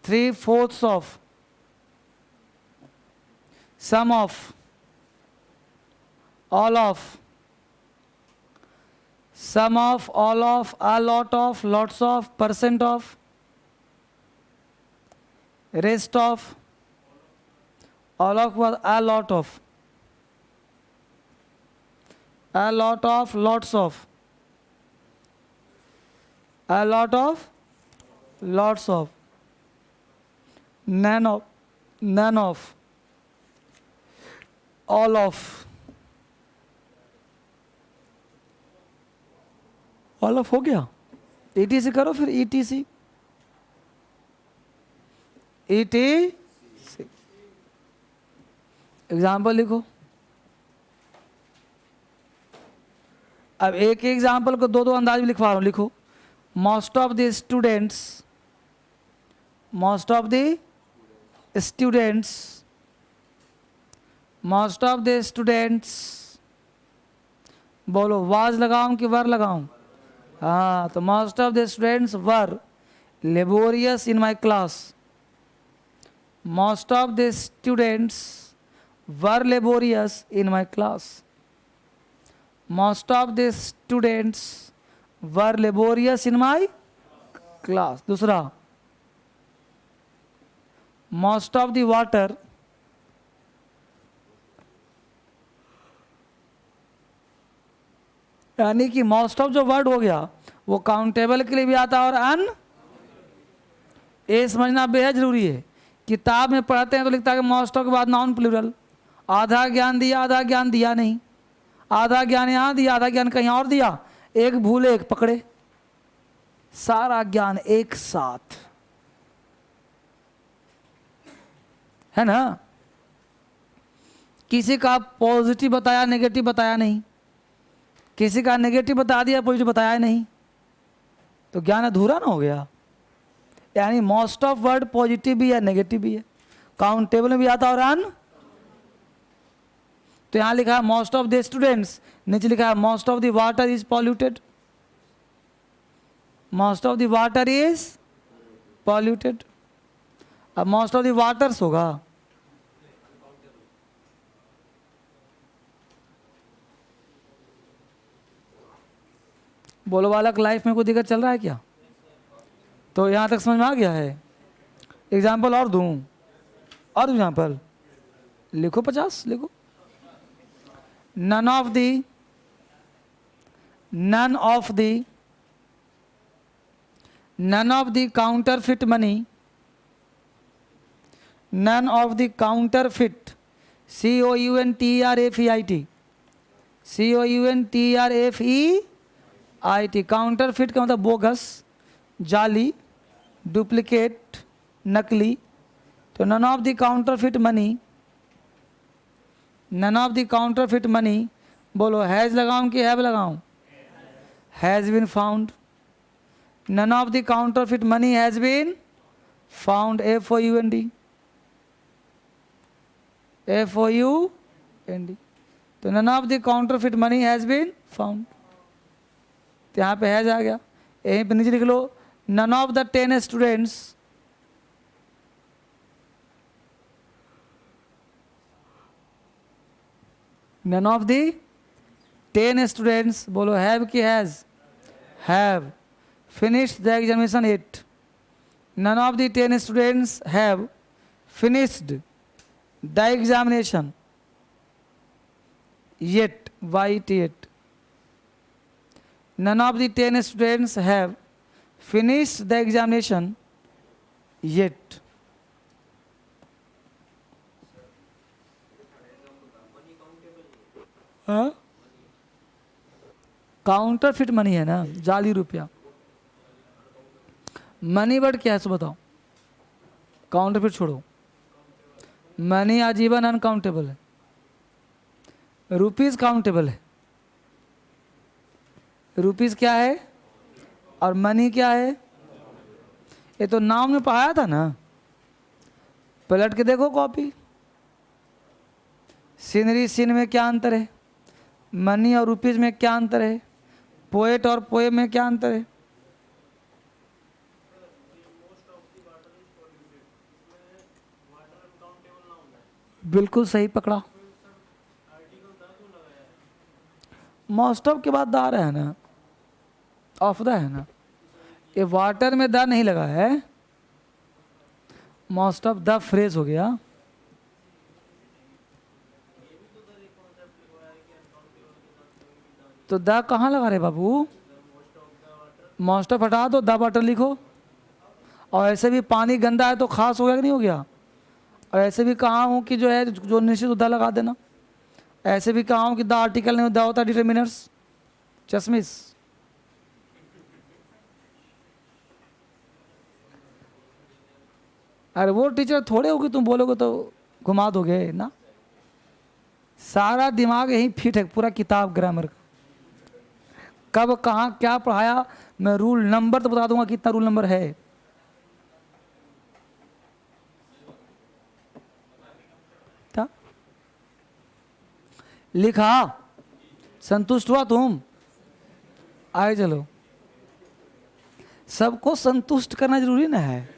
[SPEAKER 1] 3/4 of. Some of, all of, sum of, all of, a lot of, lots of, percent of, rest of, all of was a lot of, a lot of, lots of, a lot of, lots of, none of, none of, all of, all of हो गया। ETC करो फिर, ETC, ETC। Example लिखो। अब एक example को दो अंदाज में लिखवा रहा हूं, लिखो। Most of the students, most of the students, most of the students. बोलो वाज लगाऊं कि वर लगाऊं। हाँ, तो most of the students were laborious in my class. Most of the students were laborious in my class. Most of the students were laborious in my class. दूसरा, most of the water, यानी कि most of जो word हो गया वो countable के लिए भी आता है और अन, ये समझना बेहद जरूरी है। किताब में पढ़ते हैं तो लिखता है कि मोस्ट ऑफ के बाद नाउन प्लूरल, आधा ज्ञान दिया आधा ज्ञान दिया नहीं, आधा ज्ञान यहाँ दिया आधा ज्ञान कहीं और दिया, एक भूले एक पकड़े, सारा ज्ञान एक साथ। है ना। किसी का पॉजिटिव बताया नेगेटिव बताया नहीं, किसी का नेगेटिव बता दिया पॉजिटिव बताया नहीं, तो ज्ञान अधूरा ना हो गया। यानी मोस्ट ऑफ वर्ड पॉजिटिव भी है नेगेटिव भी है, काउंटेबल में भी आता है और अन। तो यहां लिखा है मोस्ट ऑफ द स्टूडेंट्स, नीचे लिखा है most of the water is polluted, most of the water is polluted. अब मोस्ट ऑफ द वाटर्स होगा, बोलो बालक लाइफ में कोई दिक्कत चल रहा है क्या? तो यहाँ तक समझ में आ गया है। एग्जाम्पल और दूँ, और एग्जाम्पल लिखो 50 लिखो। None of the, none of the, none of the counterfeit money, none of the counterfeit, COUNTERFEIT, COUNTERFEIT, counterfeit का मतलब बोगस, जाली, डुप्लीकेट, नकली। तो none of the counterfeit money, none of the counterfeit money, बोलो has लगाऊं कि have लगाऊं? Has been found. None of the counterfeit money has been found, FOUND, FOUND। तो none of the counterfeit money has been found, तो यहाँ पे has आ गया। यहीं पे नीचे लिख लो none of the 10 students, none of the 10 students, बोलो हैव कि has? Have finished the examination yet. None of the 10 students have finished the examination yet, YET। None of the 10 students have finished the examination yet। Counterfeit money है ना, जाली रुपया। Money word क्या है सो बताओ, counterfeit छोड़ो। Money आजीवन uncountable है, रुपीज काउंटेबल है। रुपीज क्या है और मनी क्या है? ये तो नाम में पढ़ाया था ना, पलट के देखो कॉपी। सीनरी सीन में क्या अंतर है, मनी और रुपीज में क्या अंतर है, पोएट और पोएम में क्या अंतर है? बिल्कुल सही पकड़ा। मोस्ट ऑफ के बाद द है ना, ऑफ द है ना, ये वाटर में द नहीं लगा है, मोस्ट ऑफ द फ्रेज हो गया। तो द कहाँ लगा रहे बाबू? मोस्ट ऑफ हटा दो, द वाटर लिखो। और ऐसे भी पानी गंदा है तो खास हो गया कि नहीं हो गया? और ऐसे भी कहा हूँ कि जो है जो निश्चित द लगा देना। ऐसे भी कहा हूँ कि द आर्टिकल नहीं द होता डिटरमिनर्स, चश्मिश। अरे वो टीचर थोड़े होगी, तुम बोलोगे तो घुमा दोगे ना। सारा दिमाग यही फिट है, पूरा किताब ग्रामर का। कब कहाँ क्या पढ़ाया, मैं रूल नंबर तो बता दूंगा कितना रूल नंबर है। था? लिखा, संतुष्ट हुआ तुम? आए चलो, सबको संतुष्ट करना जरूरी ना है।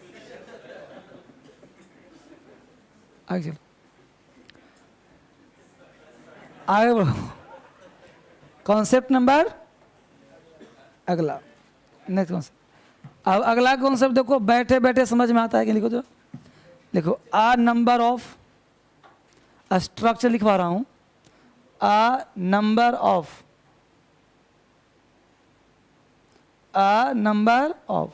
[SPEAKER 1] आगे चलो, आगे बढ़ो। कॉन्सेप्ट नंबर अगला, नेक्स्ट कॉन्सेप्ट। अब अगला कॉन्सेप्ट देखो, बैठे बैठे समझ में आता है कि लिखो तो लिखो। आ नंबर ऑफ, स्ट्रक्चर लिखवा रहा हूं। A number of, a number of,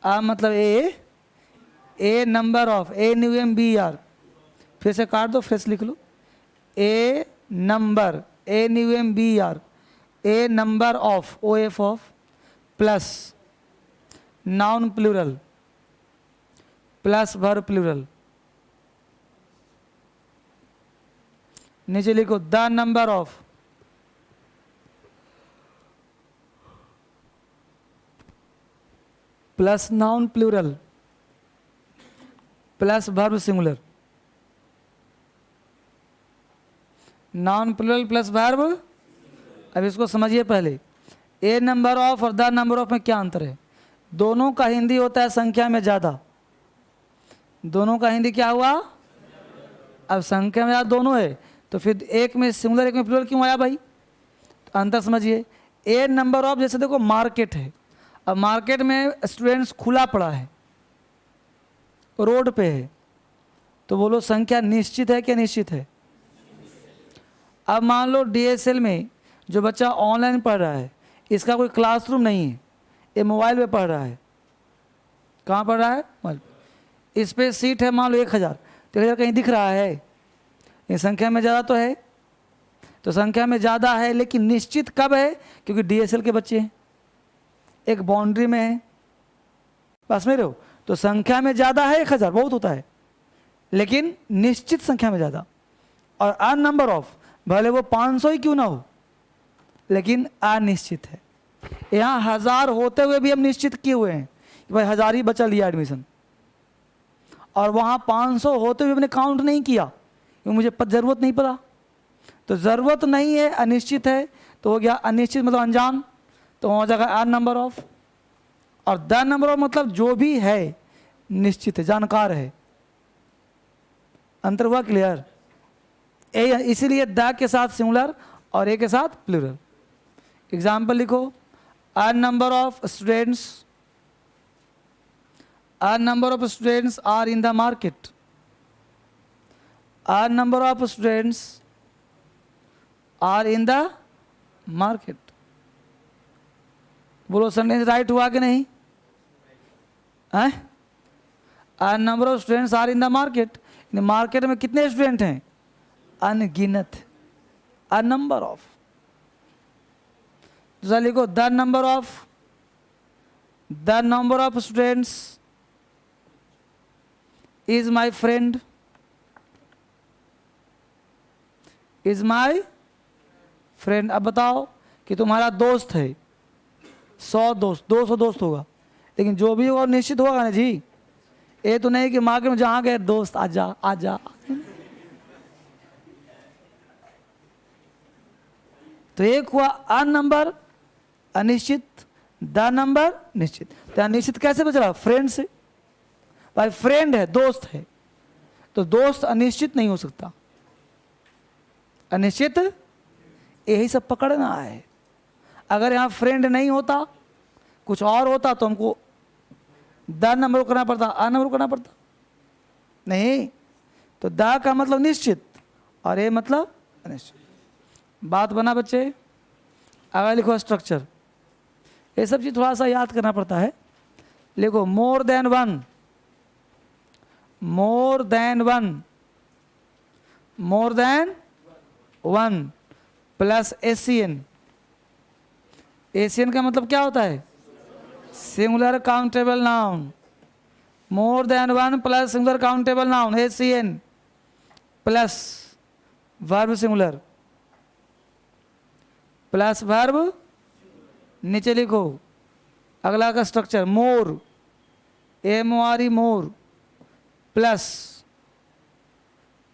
[SPEAKER 1] a मतलब a नंबर ऑफ, ANUMBR, फिर से काट दो, फ्रेश लिख लो। a number, ANUMBR, a number of, OF of, plus noun plural, plus verb plural. नीचे लिखो the number of plus noun plural plus verb singular. Noun plural plus verb. अब इसको समझिए पहले, ए नंबर ऑफ और द नंबर ऑफ में क्या अंतर है? दोनों का हिंदी होता है संख्या में ज़्यादा। दोनों का हिंदी क्या हुआ? अब संख्या में ज़्यादा दोनों है, तो फिर एक में सिंगुलर एक में प्लूरल क्यों आया भाई? तो अंतर समझिए। ए नंबर ऑफ, जैसे देखो मार्केट है, अब मार्केट में स्टूडेंट्स खुला पड़ा है, रोड पे है, तो बोलो संख्या निश्चित है कि निश्चित है? अब मान लो डीएसएल में जो बच्चा ऑनलाइन पढ़ रहा है, इसका कोई क्लासरूम नहीं है, ये मोबाइल पे पढ़ रहा है। कहाँ पढ़ रहा है? मोबाइल। इस पे सीट है मान लो 1000, तो 1000 कहीं दिख रहा है? ये संख्या में ज़्यादा तो है, तो संख्या में ज़्यादा है, लेकिन निश्चित कब है? क्योंकि डीएसएल के बच्चे हैं, एक बाउंड्री में है, पास में रहो, तो संख्या में ज़्यादा है 1000, बहुत होता है, लेकिन निश्चित संख्या में ज़्यादा। और अन नंबर ऑफ, भले वो 500 ही क्यों ना हो, लेकिन अनिश्चित है। यहाँ 1000 होते हुए भी हम निश्चित किए हुए हैं कि भाई 1000 ही बचा लिया एडमिशन, और वहाँ 500 होते हुए हमने काउंट नहीं किया क्योंकि मुझे ज़रूरत नहीं पड़ा। तो ज़रूरत नहीं है, अनिश्चित है, तो हो गया अनिश्चित मतलब अनजान, तो हो जाएगा अन नंबर ऑफ। और द नंबर ऑफ मतलब जो भी है निश्चित है, जानकार है। अंतर हुआ क्लियर? इसीलिए द के साथ सिंगुलर और ए के साथ प्लूरल। एग्जाम्पल लिखो, a number of students, a number of students are in the market. A number of students are in the market. बोलो सेंटेंस राइट हुआ कि नहीं? A number of students are in the market, market में कितने student हैं? अनगिनत। A number of. दूसरा लिखो, the number of, the number of students is my friend, is my friend. अब बताओ कि तुम्हारा दोस्त है, 100 दोस्त, 200 दोस्त होगा, लेकिन जो भी होगा निश्चित होगा ना जी। ये तो नहीं कि मार्केट में जहाँ गए दोस्त आजा आजा। तो एक हुआ अन नंबर अनिश्चित, द नंबर निश्चित। तो अनिश्चित कैसे बच रहा? फ्रेंड से। भाई फ्रेंड है, दोस्त है, तो दोस्त अनिश्चित नहीं हो सकता, अनिश्चित। यही सब पकड़ना है। अगर यहाँ फ्रेंड नहीं होता, कुछ और होता, तो हमको द नंबर करना पड़ता, अ नंबर करना पड़ता नहीं। तो द का मतलब निश्चित और ए मतलब अनिश्चित। बात बना बच्चे? अगर लिखो स्ट्रक्चर, ये सब चीज़ थोड़ा सा याद करना पड़ता है। लिखो more than one, more than one, more than one plus Asian. Asian का मतलब क्या होता है? Singular countable noun. More than one plus singular countable noun, Asian plus verb singular plus verb. नीचे लिखो अगला का स्ट्रक्चर, मोर, MORE मोर प्लस,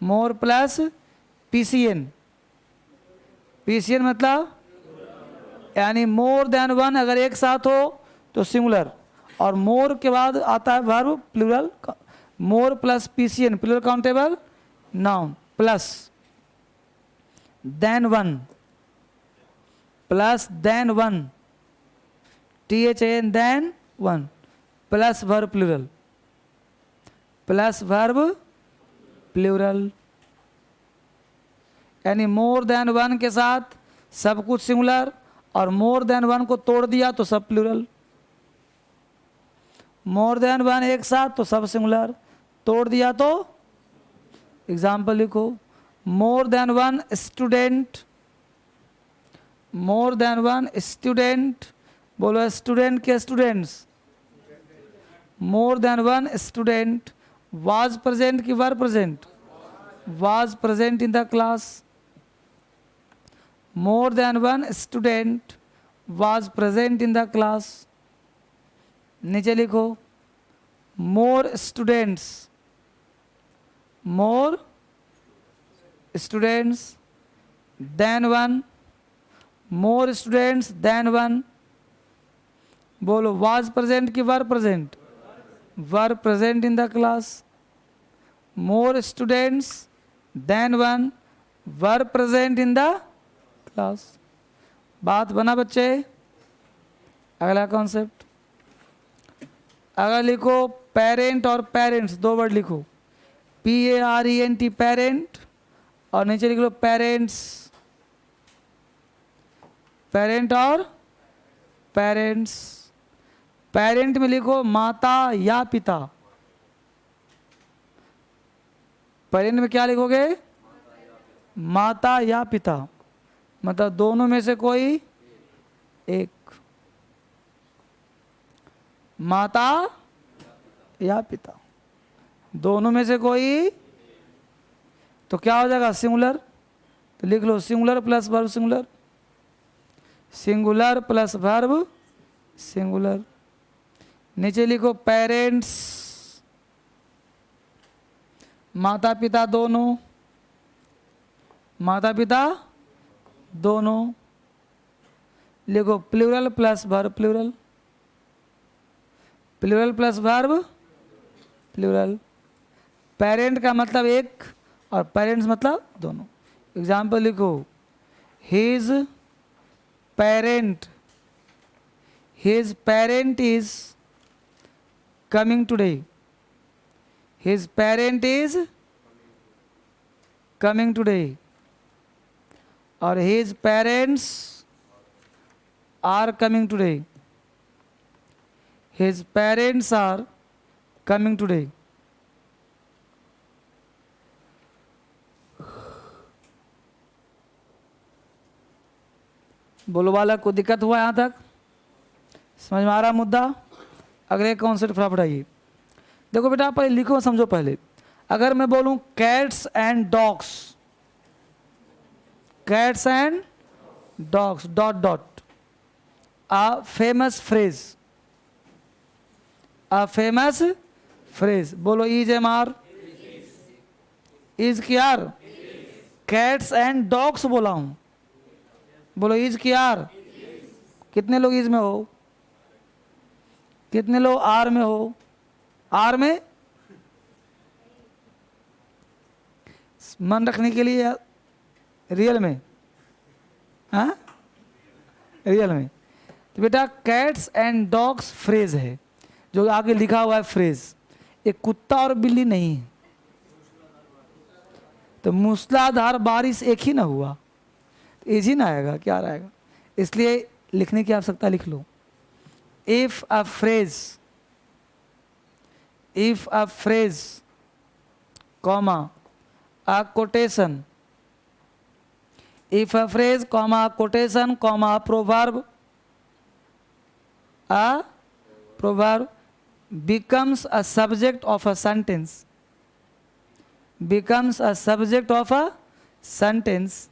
[SPEAKER 1] मोर plus PCN। PCN मतलब यानी मोर देन वन अगर एक साथ हो तो सिंगुलर, और मोर के बाद आता है verb plural. More plus PCN plural countable noun plus than one plus than one, THAN than one plus verb plural, plus verb plural. यानी मोर देन वन के साथ सब कुछ सिंगुलर, और मोर देन वन को तोड़ दिया तो सब प्लूरल। मोर देन वन एक साथ तो सब सिंगुलर, तोड़ दिया तो। एग्जाम्पल लिखो, more than one student, more than one student. बोलो स्टूडेंट के students, more than one student was present कि were present? Was present in the class. More than one student was present in the class. नीचे लिखो more students than one, more students than one. बोलो was present कि were present? Were present in the class. More students than one were present in the class. बात बना बच्चे? अगला concept, अगर लिखो पेरेंट और पेरेंट्स, दो वर्ड लिखो, PARENT पेरेंट, और नीचे लिख लो पेरेंट्स, पेरेंट और पेरेंट्स। पेरेंट में लिखो माता या पिता। पेरेंट में क्या लिखोगे? माता या पिता, मतलब दोनों में से कोई एक, माता या पिता, दोनों में से कोई। तो क्या हो जाएगा? सिंगुलर। तो लिख लो singular plus verb singular, singular plus verb singular. नीचे लिखो पेरेंट्स, माता पिता दोनों, माता पिता दोनों। लिखो plural plus verb plural, plural plus verb plural. Parent का मतलब एक और पेरेंट्स मतलब दोनों। एग्जाम्पल लिखो his parent is coming today, his parent is coming today, और his parents are coming today, his parents are coming today. बोलो बालक को दिक्कत हुआ यहाँ तक? समझ में आ रहा मुद्दा? अगले कॉन्सेप्ट फटाफट आइए। देखो बेटा पहले लिखो, समझो पहले। अगर मैं बोलूं cats and dogs, cats and dogs dot dot, a famous phrase, a famous phrase. बोलो इज एम आर, इज की आर, कैट्स एंड डॉग्स बोला हूं, बोलो इज की आर। कितने लोग इज में हो? कितने लोग आर में हो? आर में मन रखने के लिए या रियल में? हाँ रियल में। तो बेटा कैट्स एंड डॉग्स फ्रेज है, जो आगे लिखा हुआ है फ्रेज, एक कुत्ता और बिल्ली नहीं है। तो मूसलाधार बारिश एक ही ना हुआ, इजी ना आएगा, क्या आएगा? इसलिए लिखने की आवश्यकता, लिख लो if a phrase comma a quotation, if a phrase comma a quotation comma a proverb becomes a subject of a sentence, becomes a subject of a sentence,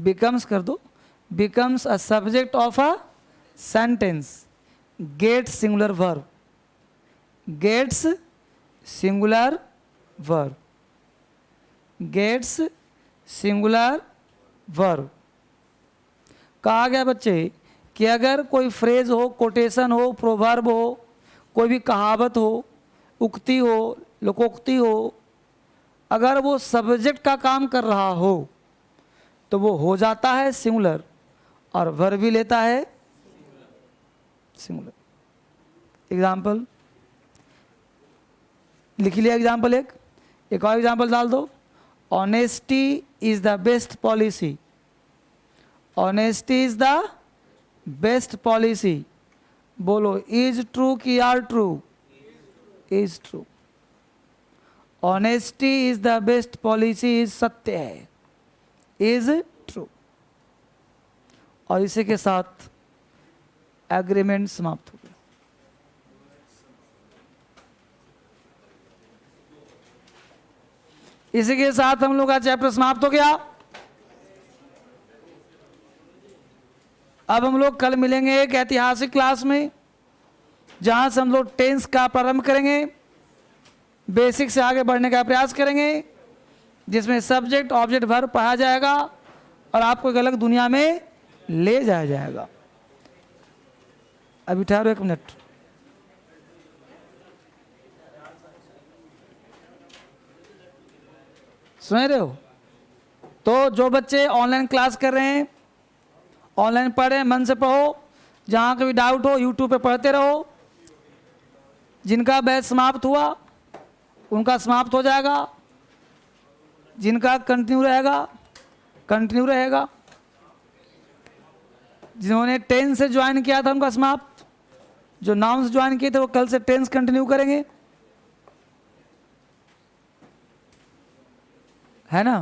[SPEAKER 1] becomes कर दो, becomes a subject of a sentence, gets singular verb, gets singular verb, gets singular verb। कहा गया बच्चे कि अगर कोई phrase हो, quotation हो, प्रोवर्ब हो, कोई भी कहावत हो, उक्ति हो, लोकोक्ति हो, अगर वो सब्जेक्ट का काम कर रहा हो तो वो हो जाता है सिंगुलर और वर्ब भी लेता है सिंगुलर। एग्जाम्पल लिख लिया, एग्जाम्पल एक और एग्जाम्पल डाल दो। Honesty is the best policy, honesty is the best policy. बोलो इज ट्रू कि are true? Is true. Honesty is the best policy, is सत्य है, इज ट्रू। और इसी के साथ एग्रीमेंट समाप्त हो गया। इसी के साथ हम लोग का चैप्टर समाप्त हो गया। अब हम लोग कल मिलेंगे एक ऐतिहासिक क्लास में, जहां से हम लोग टेंस का प्रारंभ करेंगे, बेसिक से आगे बढ़ने का प्रयास करेंगे, जिसमें सब्जेक्ट ऑब्जेक्ट वर्ब पढ़ा जाएगा और आपको एक अलग दुनिया में ले जाया जाएगा। अभी ठहरो 1 मिनट। सुन रहे हो? तो जो बच्चे ऑनलाइन क्लास कर रहे हैं, ऑनलाइन पढ़ें, मन से पढ़ो, जहाँ कभी डाउट हो यूट्यूब पे पढ़ते रहो। जिनका बैच समाप्त हुआ उनका समाप्त हो जाएगा, जिनका कंटिन्यू रहेगा कंटिन्यू रहेगा। जिन्होंने टेंस से ज्वाइन किया था उनका समाप्त, जो नाउन से ज्वाइन किए थे वो कल से टेंस कंटिन्यू करेंगे, है ना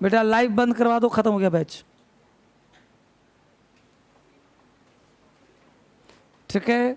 [SPEAKER 1] बेटा? लाइव बंद करवा दो, खत्म हो गया बैच। ठीक है।